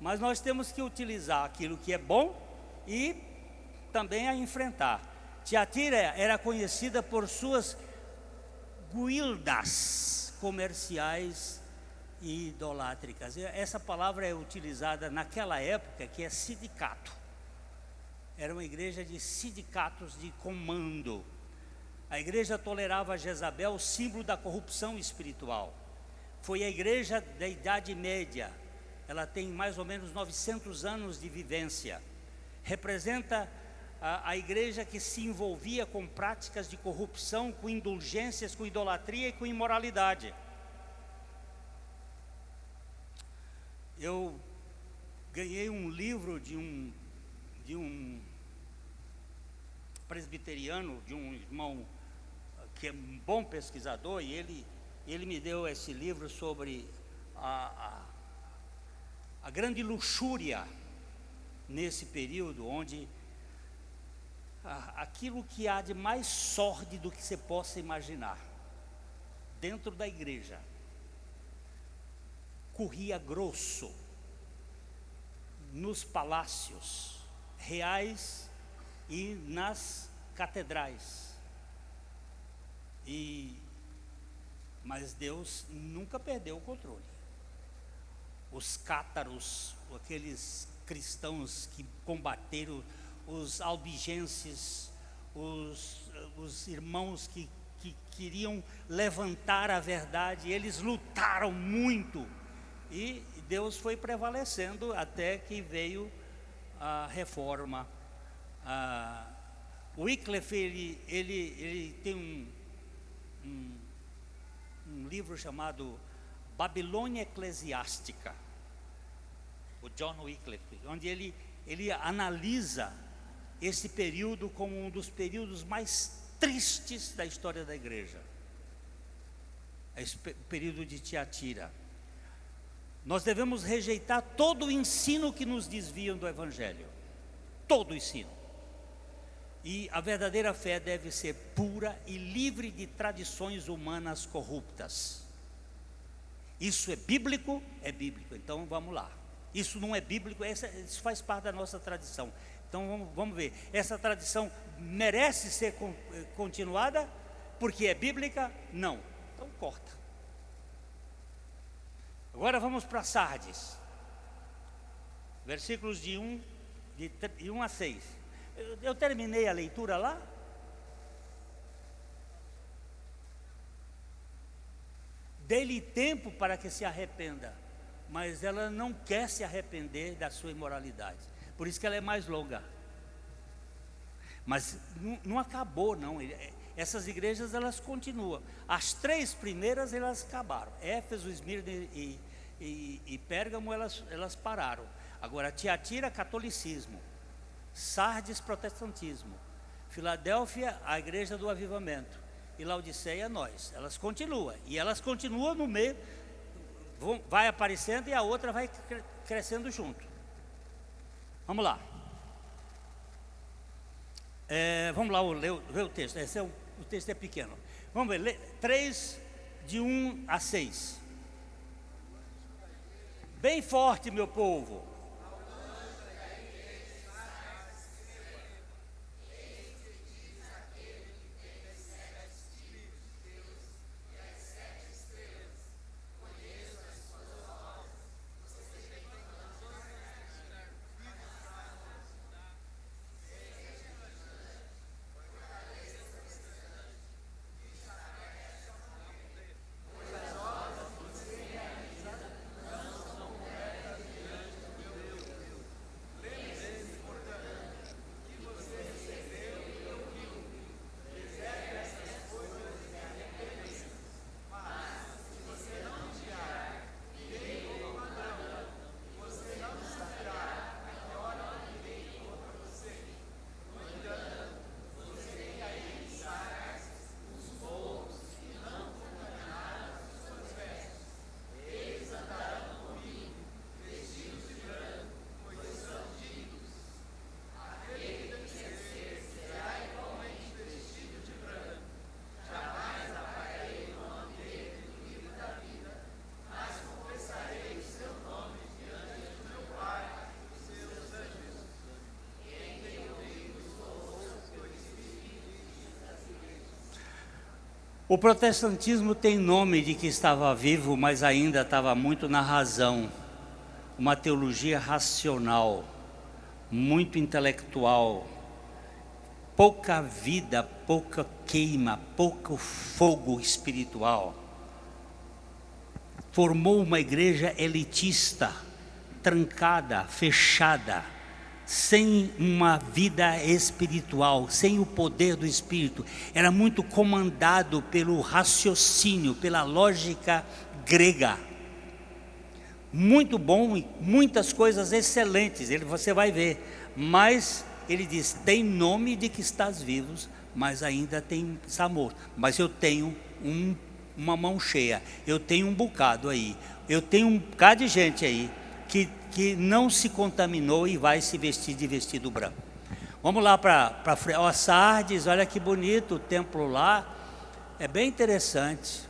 Mas nós temos que utilizar aquilo que é bom e também a enfrentar. Tiatira era conhecida por suas guildas comerciais e idolátricas. Essa palavra é utilizada naquela época, que é sindicato. Era uma igreja de sindicatos de comando. A igreja tolerava Jezabel, símbolo da corrupção espiritual. Foi a igreja da Idade Média. Ela tem mais ou menos 900 anos de vivência. Representa a igreja que se envolvia com práticas de corrupção, com indulgências, com idolatria e com imoralidade. Eu ganhei um livro de um presbiteriano, de um irmão que é um bom pesquisador, e ele me deu esse livro sobre a grande luxúria nesse período, onde aquilo que há de mais sórdido que você possa imaginar dentro da igreja corria grosso nos palácios reais e nas catedrais. Mas Deus nunca perdeu o controle. Os cátaros, aqueles cristãos que combateram, os albigenses, os irmãos que queriam levantar a verdade, eles lutaram muito, e Deus foi prevalecendo até que veio a reforma. Wycliffe, ele tem um livro chamado Babilônia Eclesiástica, o John Wycliffe, onde ele analisa esse período como um dos períodos mais tristes da história da igreja, esse período de Tiatira. Nós devemos rejeitar todo o ensino que nos desviam do Evangelho, todo o ensino. E a verdadeira fé deve ser pura e livre de tradições humanas corruptas. Isso é bíblico? É bíblico, então vamos lá. Isso não é bíblico, isso faz parte da nossa tradição. Então vamos ver, essa tradição merece ser continuada porque é bíblica? Não, então corta. Agora vamos para Sardes, versículos de 1 a 6. Eu terminei a leitura lá? Dê-lhe tempo para que se arrependa, mas ela não quer se arrepender da sua imoralidade, por isso que ela é mais longa. Mas não acabou não, essas igrejas elas continuam. As 3 primeiras elas acabaram, Éfeso, Esmirna e Pérgamo elas pararam. Agora Tiatira, catolicismo; Sardes, protestantismo; Filadélfia, a igreja do avivamento; e Laodiceia, nós. Elas continuam, e elas continuam no meio, vai aparecendo e a outra vai crescendo junto. Vamos lá. Vamos lá ler o texto. O texto é pequeno. Vamos ver, 3 de 1 a 6. Bem forte, meu povo. O protestantismo tem nome de que estava vivo, mas ainda estava muito na razão. Uma teologia racional, muito intelectual, pouca vida, pouca queima, pouco fogo espiritual. Formou uma igreja elitista, trancada, fechada, sem uma vida espiritual, sem o poder do Espírito. Era muito comandado pelo raciocínio, pela lógica grega. Muito bom, muitas coisas excelentes, você vai ver. Mas ele diz, tem nome de que estás vivos, mas ainda está morto. Mas eu tenho uma mão cheia, eu tenho um bocado aí, eu tenho um bocado de gente aí, que não se contaminou e vai se vestir de vestido branco. Vamos lá para Sardes, olha que bonito o templo lá, é bem interessante.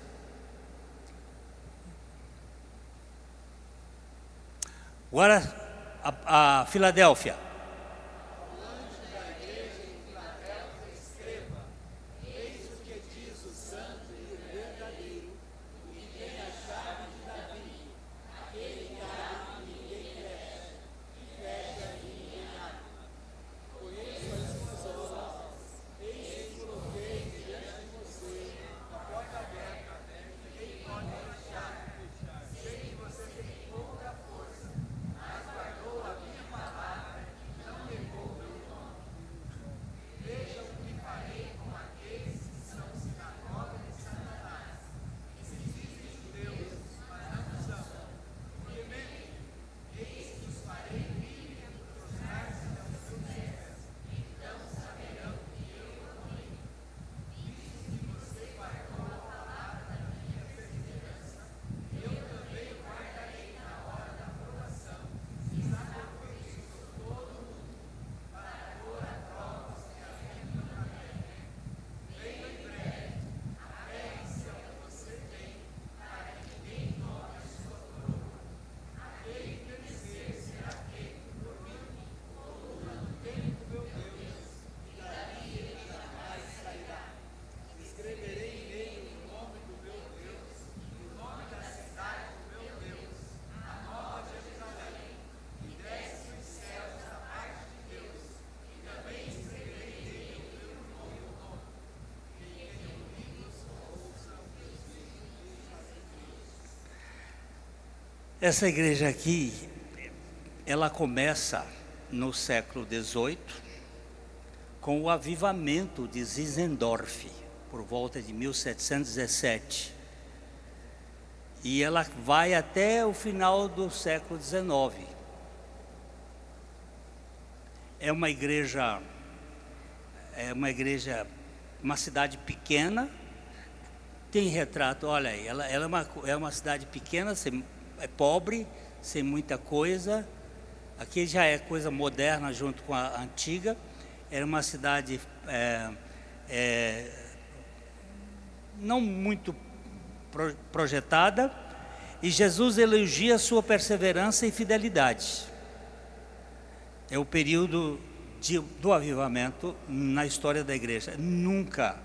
Agora a Filadélfia. Essa igreja aqui, ela começa no século XVIII, com o avivamento de Zinzendorf, por volta de 1717. E ela vai até o final do século XIX. É uma igreja, uma cidade pequena, tem retrato, olha aí, ela é uma cidade pequena, é pobre, sem muita coisa. Aqui já é coisa moderna junto com a antiga. Era uma cidade não muito projetada. E Jesus elogia sua perseverança e fidelidade. É o período do avivamento na história da igreja. Nunca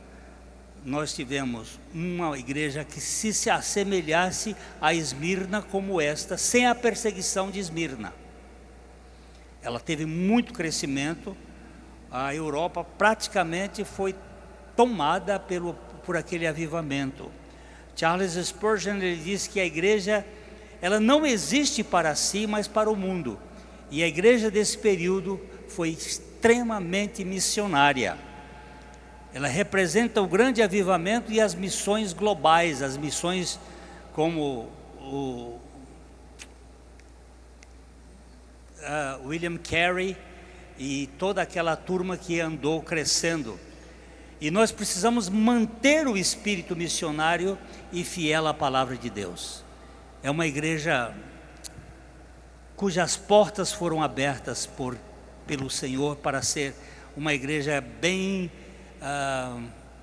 nós tivemos uma igreja que se assemelhasse a Esmirna como esta, sem a perseguição de Esmirna. Ela teve muito crescimento, a Europa praticamente foi tomada por aquele avivamento. Charles Spurgeon, ele diz que a igreja, ela não existe para si, mas para o mundo. E a igreja desse período foi extremamente missionária. Ela representa o grande avivamento e as missões globais, as missões como William Carey e toda aquela turma que andou crescendo. E nós precisamos manter o espírito missionário e fiel à palavra de Deus. É uma igreja cujas portas foram abertas pelo Senhor para ser uma igreja bem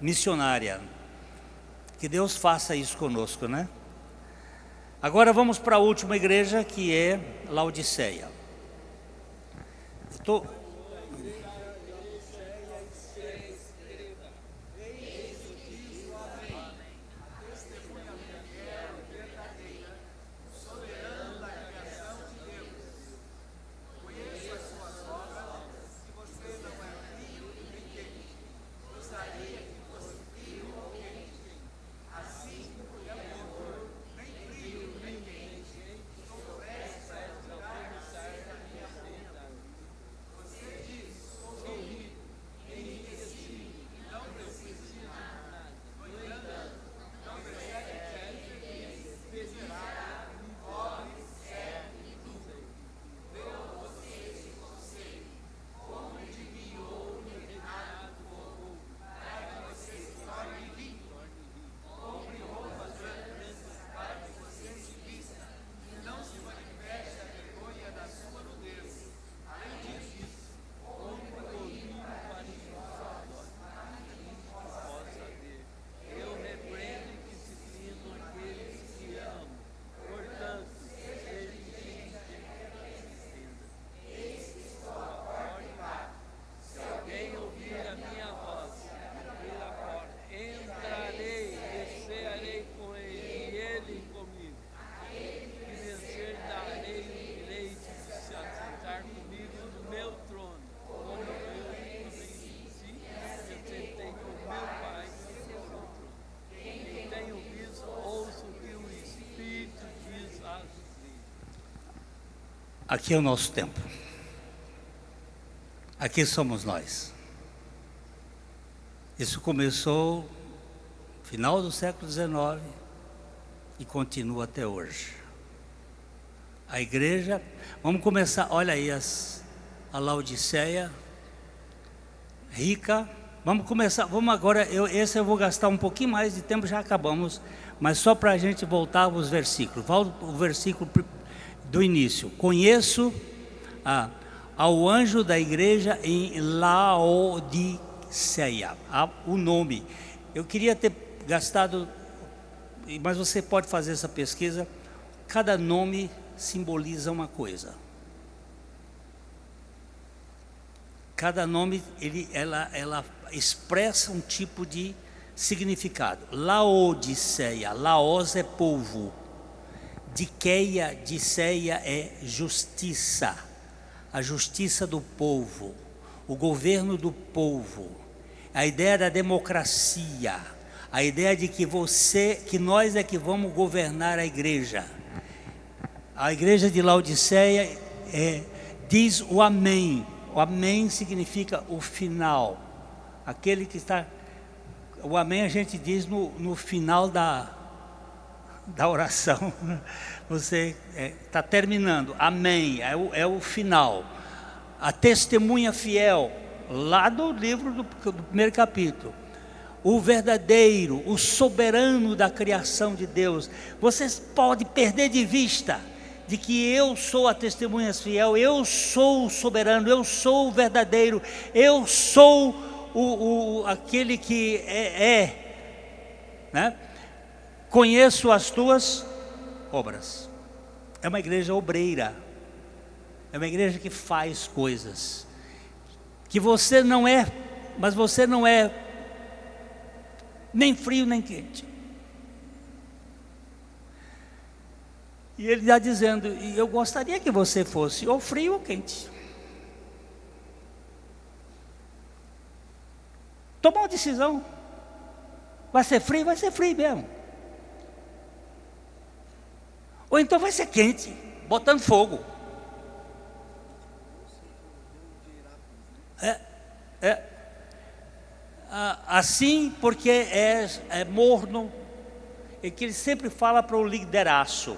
missionária. Que Deus faça isso conosco, né? Agora vamos para a última igreja, que é Laodiceia. Aqui é o nosso tempo. Aqui somos nós. Isso começou no final do século XIX e continua até hoje. A igreja, vamos começar, olha aí a Laodiceia, rica. Vamos começar, vamos agora, esse eu vou gastar um pouquinho mais de tempo, já acabamos, mas só para a gente voltar aos versículos. Volta o versículo do início. Conheço ao anjo da igreja em Laodiceia. O nome. Eu queria ter gastado, mas você pode fazer essa pesquisa. Cada nome simboliza uma coisa. Cada nome, ela expressa um tipo de significado. Laodiceia, Laos é povo. Diceia é justiça. A justiça do povo. O governo do povo. A ideia da democracia. A ideia de que nós é que vamos governar a igreja. A igreja de Laodiceia diz o amém. O amém significa o final. Aquele que está... O amém a gente diz no final da oração. Você está terminando. Amém. É o final. A testemunha fiel. Lá do livro do primeiro capítulo. O verdadeiro, o soberano da criação de Deus. Vocês podem perder de vista de que eu sou a testemunha fiel, eu sou o soberano, eu sou o verdadeiro, eu sou aquele que né? Conheço as tuas obras. É uma igreja obreira, é uma igreja que faz coisas, que você não é, mas você não é nem frio nem quente. E ele está dizendo, e eu gostaria que você fosse ou frio ou quente. Toma uma decisão. Vai ser frio mesmo. Ou então vai ser quente, botando fogo. Assim, porque é morno, é que ele sempre fala para o lideraço,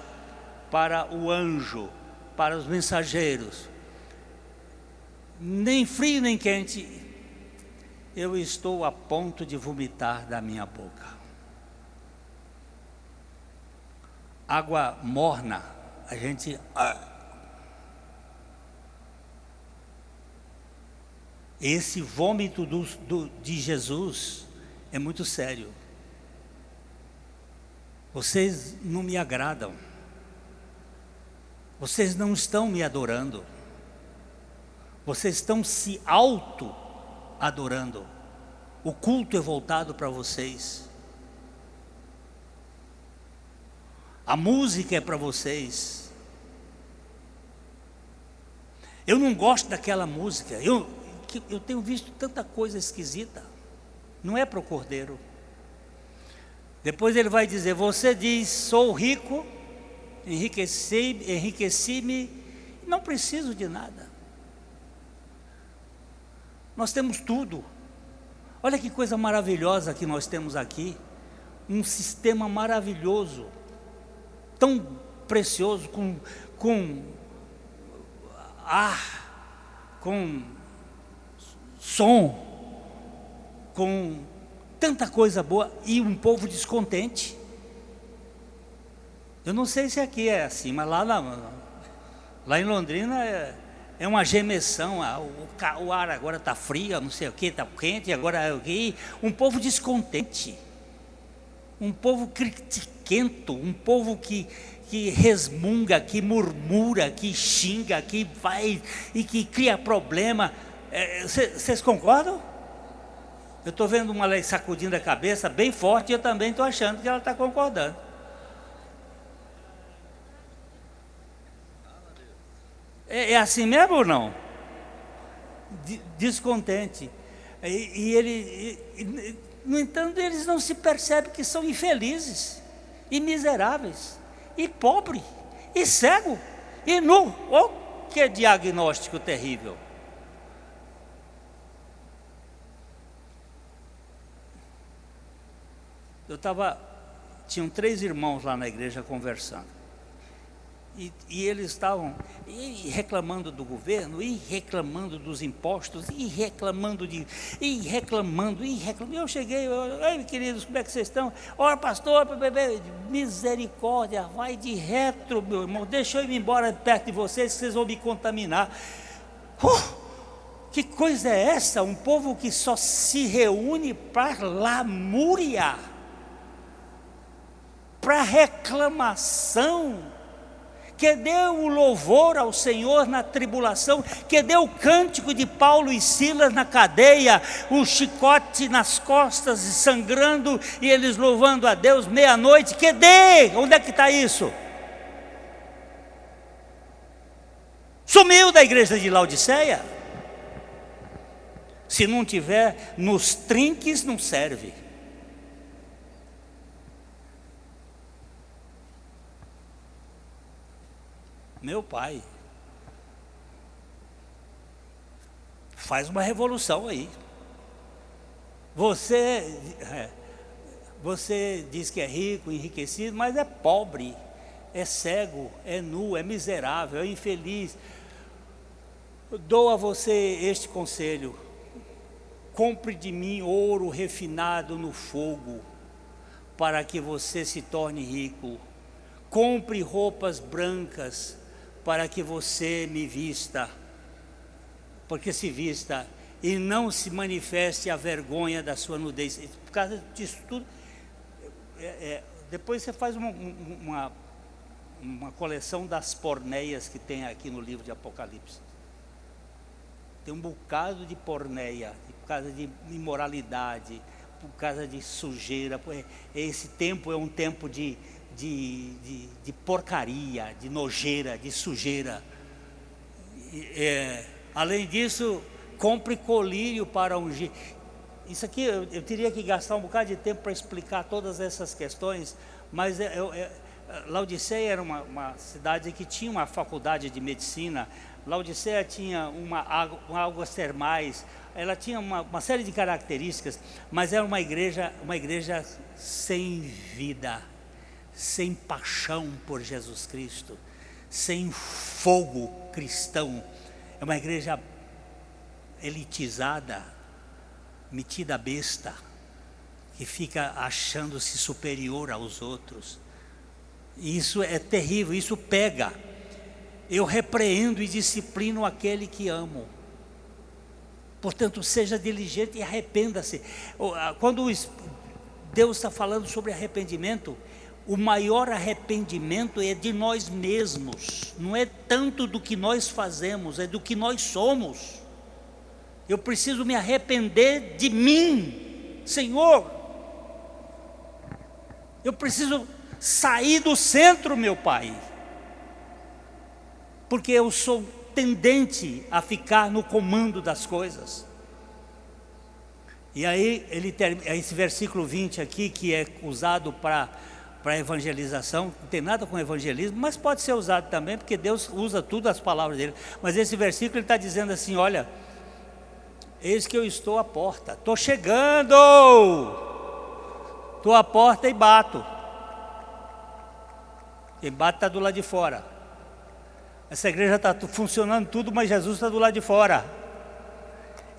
para o anjo, para os mensageiros. Nem frio nem quente, eu estou a ponto de vomitar da minha boca. Água morna, a gente... Esse vômito de Jesus é muito sério. Vocês não me agradam. Vocês não estão me adorando. Vocês estão se auto-adorando. O culto é voltado para vocês. A música é para vocês. Eu não gosto daquela música. Eu tenho visto tanta coisa esquisita. Não é para o Cordeiro. Depois ele vai dizer, você diz, sou rico, enriqueci-me, não preciso de nada. Nós temos tudo. Olha que coisa maravilhosa que nós temos aqui. Um sistema maravilhoso, tão precioso, com ar, com som, com tanta coisa boa, e um povo descontente. Eu não sei se aqui é assim, mas lá em Londrina é uma gemessão. O ar agora está frio, não sei o que, está quente, agora é o que. Um povo descontente, um povo critiquento, um povo que resmunga, que murmura, que xinga, que vai e que cria problema. Vocês concordam? Eu estou vendo uma lei sacudindo a cabeça bem forte, e eu também estou achando que ela está concordando. É assim mesmo ou não? Descontente. No entanto, eles não se percebem que são infelizes, e miseráveis, e pobres, e cegos, e nu. que diagnóstico terrível! Tinham 3 irmãos lá na igreja conversando. E eles estavam reclamando do governo, e reclamando dos impostos, e reclamando. E eu cheguei, ei, queridos, como é que vocês estão? Ora, pastor, misericórdia, vai de retro, meu irmão, deixa eu ir embora perto de vocês, que vocês vão me contaminar. Que coisa é essa? Um povo que só se reúne para lamúria, para reclamação, que deu o louvor ao Senhor na tribulação, que deu o cântico de Paulo e Silas na cadeia, o chicote nas costas e sangrando, e eles louvando a Deus meia-noite, onde é que está isso? Sumiu da igreja de Laodiceia. Se não tiver nos trinques, não serve. Meu pai, faz uma revolução aí. Você diz que é rico, enriquecido, mas é pobre, é cego, é nu, é miserável, é infeliz. Dou a você este conselho: compre de mim ouro refinado no fogo, para que você se torne rico. Compre roupas brancas, para que você me vista, porque se vista e não se manifeste a vergonha da sua nudez. Por causa disso tudo, depois você faz uma coleção das porneias que tem aqui no livro de Apocalipse. Tem um bocado de porneia, por causa de imoralidade, por causa de sujeira. Esse tempo é um tempo de porcaria, de nojeira, de sujeira. Além disso, compre colírio para ungir. Isso aqui eu teria que gastar um bocado de tempo para explicar todas essas questões, mas Laodiceia era uma cidade que tinha uma faculdade de medicina. Laodiceia tinha águas termais, ela tinha uma série de características, mas era uma igreja sem vida, sem paixão por Jesus Cristo, sem fogo cristão. É uma igreja elitizada, metida besta, que fica achando-se superior aos outros. E isso é terrível, isso pega. Eu repreendo e disciplino aquele que amo. Portanto, seja diligente e arrependa-se. Quando Deus está falando sobre arrependimento, o maior arrependimento é de nós mesmos. Não é tanto do que nós fazemos, é do que nós somos. Eu preciso me arrepender de mim, Senhor. Eu preciso sair do centro, meu Pai, porque eu sou tendente a ficar no comando das coisas. E aí esse versículo 20 aqui, que é usado para evangelização, não tem nada com evangelismo, mas pode ser usado também, porque Deus usa tudo as palavras dele. Mas esse versículo ele está dizendo assim: olha, eis que eu estou à porta, estou chegando, estou à porta e bato. Quem bate está do lado de fora. Essa igreja está funcionando tudo, mas Jesus está do lado de fora.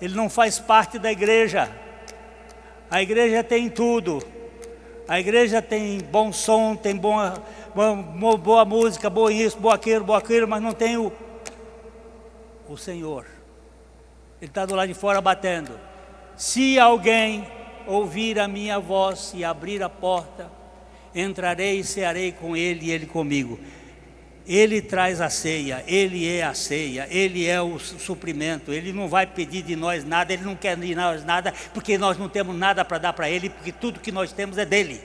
Ele não faz parte da igreja. A igreja tem tudo. A igreja tem bom som, tem boa música, boa isso, boa aquilo, mas não tem o Senhor. Ele está do lado de fora batendo. Se alguém ouvir a minha voz e abrir a porta, entrarei e cearei com ele e ele comigo. Ele traz a ceia, ele é a ceia, ele é o suprimento. Ele não vai pedir de nós nada, ele não quer de nós nada, porque nós não temos nada para dar para ele, porque tudo que nós temos é dele.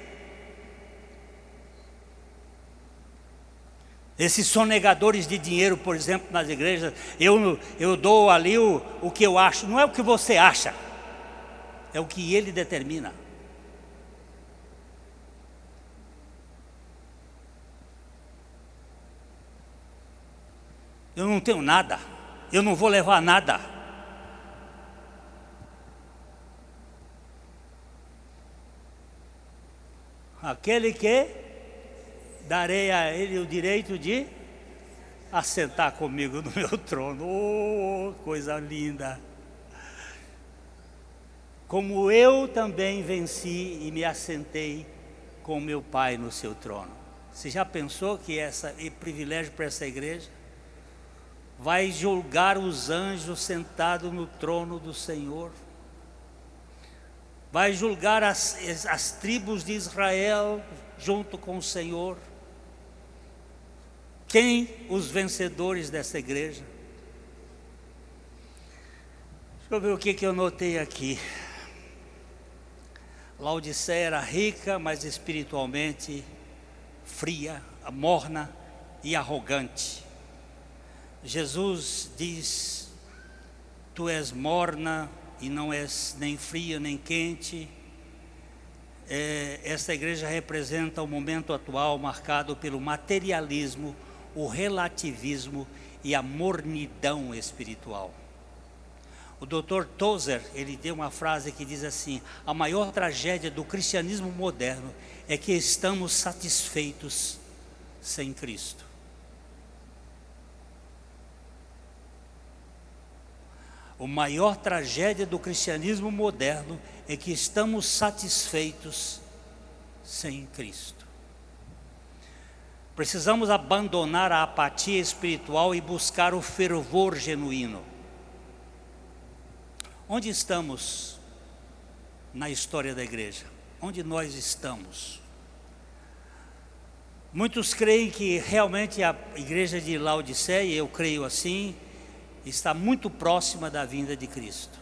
Esses sonegadores de dinheiro, por exemplo, nas igrejas, eu dou ali o que eu acho. Não é o que você acha, é o que ele determina. Eu não tenho nada, eu não vou levar nada. Aquele que darei a ele o direito de assentar comigo no meu trono. Oh, coisa linda! Como eu também venci e me assentei com meu Pai no seu trono. Você já pensou que é privilégio para essa igreja? Vai julgar os anjos sentados no trono do Senhor. Vai julgar as tribos de Israel junto com o Senhor. Quem? Os vencedores dessa igreja. Deixa eu ver o que eu notei aqui. Laodiceia era rica, mas espiritualmente fria, morna e arrogante. Jesus diz: tu és morna e não és nem fria nem quente. Esta igreja representa o momento atual marcado pelo materialismo, o relativismo e a mornidão espiritual. O Dr. Tozer, ele deu uma frase que diz assim: a maior tragédia do cristianismo moderno é que estamos satisfeitos sem Cristo. A maior tragédia do cristianismo moderno é que estamos satisfeitos sem Cristo. Precisamos abandonar a apatia espiritual e buscar o fervor genuíno. Onde estamos na história da igreja? Onde nós estamos? Muitos creem que realmente a igreja de Laodiceia, eu creio assim, está muito próxima da vinda de Cristo.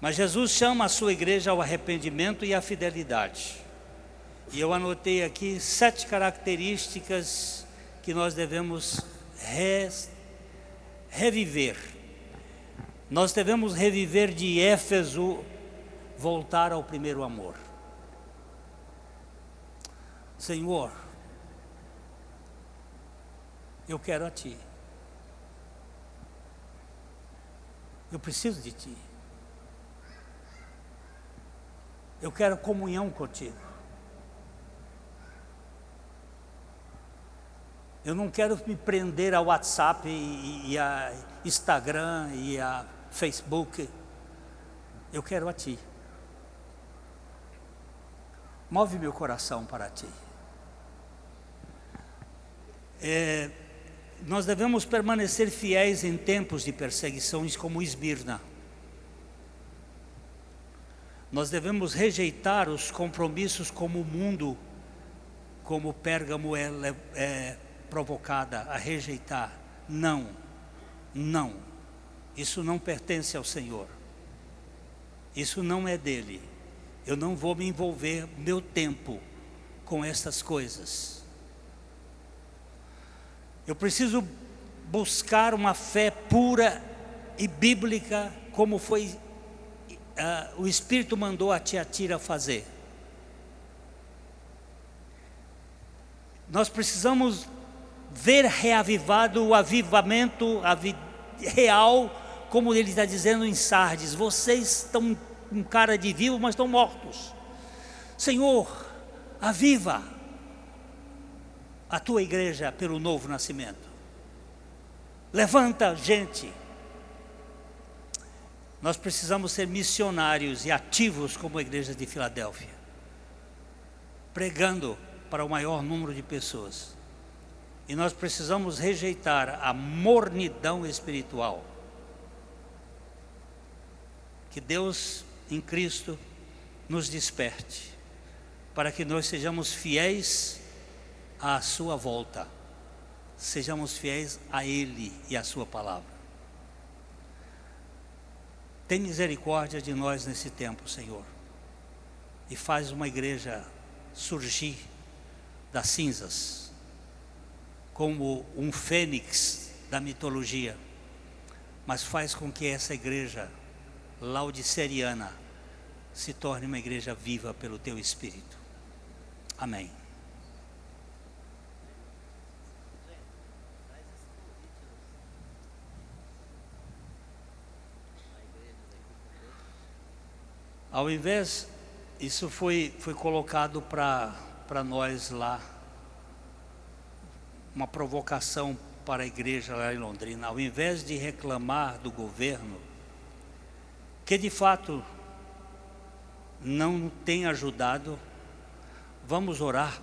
Mas Jesus chama a sua igreja ao arrependimento e à fidelidade. E eu anotei aqui 7 características que nós devemos reviver. Nós devemos reviver de Éfeso, voltar ao primeiro amor. Senhor, eu quero a Ti. Eu preciso de Ti. Eu quero comunhão contigo. Eu não quero me prender ao WhatsApp e a Instagram e a Facebook. Eu quero a Ti. Move meu coração para Ti. Nós devemos permanecer fiéis em tempos de perseguições como Esmirna. Nós devemos rejeitar os compromissos como o mundo, como Pérgamo é provocada a rejeitar. Não, não, isso não pertence ao Senhor, isso não é dele. Eu não vou me envolver meu tempo com essas coisas. Eu preciso buscar uma fé pura e bíblica, como foi o Espírito mandou a Tiatira fazer. Nós precisamos ver reavivado o avivamento real, como ele está dizendo em Sardes: vocês estão com cara de vivo, mas estão mortos. Senhor, aviva a tua igreja pelo novo nascimento. Levanta gente. Nós precisamos ser missionários e ativos como a igreja de Filadélfia, pregando para o maior número de pessoas. E nós precisamos rejeitar a mornidão espiritual. Que Deus em Cristo nos desperte, para que nós sejamos fiéis à sua volta, sejamos fiéis a Ele e à sua palavra. Tem misericórdia de nós nesse tempo, Senhor, e faz uma igreja surgir das cinzas, como um fênix da mitologia, mas faz com que essa igreja laodiceriana se torne uma igreja viva pelo Teu Espírito. Amém. Ao invés, isso foi colocado para nós lá, uma provocação para a igreja lá em Londrina. Ao invés de reclamar do governo, que de fato não tem ajudado, vamos orar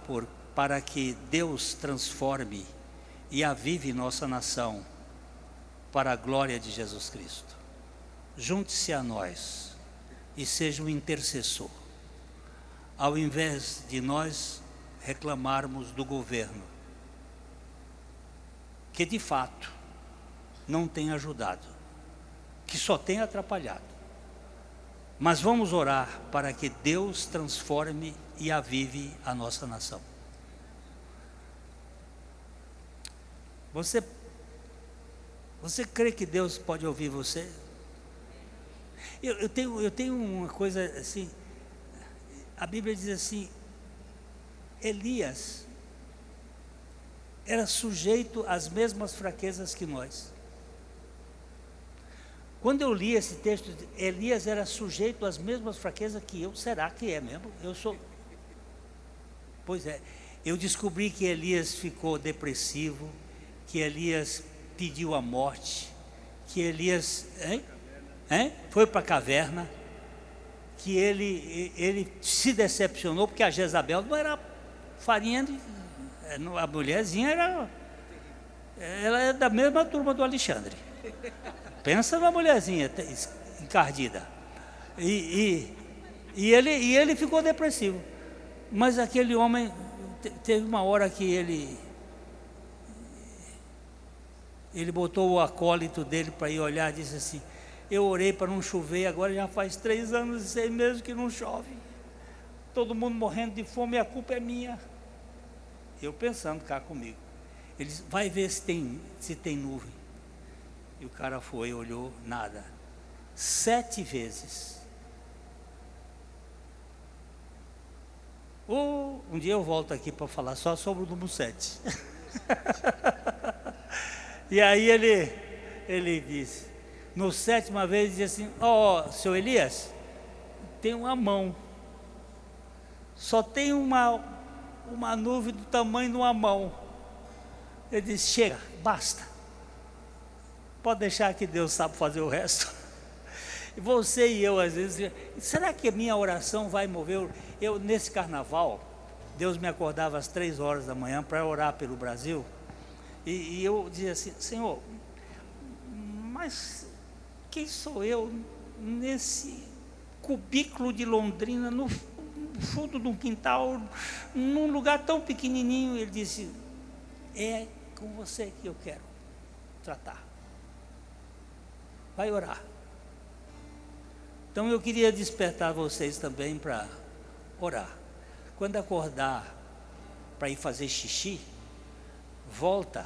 para que Deus transforme e avive nossa nação para a glória de Jesus Cristo. Junte-se a nós e seja um intercessor, ao invés de nós reclamarmos do governo, que de fato não tem ajudado, que só tem atrapalhado. Mas vamos orar para que Deus transforme e avive a nossa nação. Você crê que Deus pode ouvir você? Eu tenho uma coisa assim, a Bíblia diz assim, Elias era sujeito às mesmas fraquezas que nós. Quando eu li esse texto, Elias era sujeito às mesmas fraquezas que eu. Será que é mesmo? Eu sou. Pois é, eu descobri que Elias ficou depressivo, que Elias pediu a morte, que Elias foi para a caverna, que ele se decepcionou, porque a Jezabel não era farinha de... A mulherzinha ela é da mesma turma do Alexandre. Pensa na mulherzinha encardida. E ele ficou depressivo. Mas aquele homem, teve uma hora que ele botou o acólito dele para ir olhar e disse assim: eu orei para não chover, agora já faz 3 anos e 6 meses que não chove. Todo mundo morrendo de fome e a culpa é minha. Eu pensando cá comigo. Ele disse: vai ver se tem nuvem. E o cara foi, olhou, nada. 7 vezes. Um dia eu volto aqui para falar só sobre o número 7. E aí ele disse, no 7ª vez, disse assim: seu Elias, tem uma mão. Só tem uma nuvem do tamanho de uma mão. Ele disse: chega, basta. Pode deixar que Deus sabe fazer o resto. E você e eu, às vezes, será que a minha oração vai mover? Eu, nesse carnaval, Deus me acordava às 3 horas da manhã para orar pelo Brasil. E eu dizia assim: Senhor, mas quem sou eu nesse cubículo de Londrina, no fundo de um quintal, num lugar tão pequenininho? Ele disse: é com você que eu quero tratar. Vai orar. Então eu queria despertar vocês também para orar. Quando acordar para ir fazer xixi, volta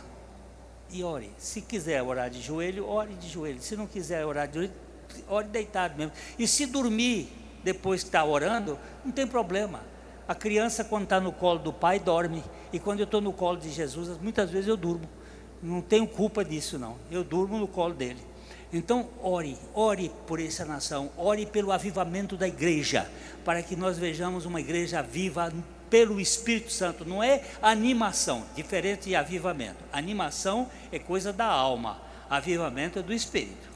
e ore. Se quiser orar de joelho, ore de joelho. Se não quiser orar de joelho, ore deitado mesmo. E se dormir depois que está orando, não tem problema. A criança, quando está no colo do pai, dorme. E quando eu estou no colo de Jesus, muitas vezes eu durmo. Não tenho culpa disso, não. Eu durmo no colo dele. Então ore por essa nação, ore pelo avivamento da igreja, para que nós vejamos uma igreja viva pelo Espírito Santo. Não é animação, diferente de avivamento. Animação é coisa da alma, avivamento é do Espírito.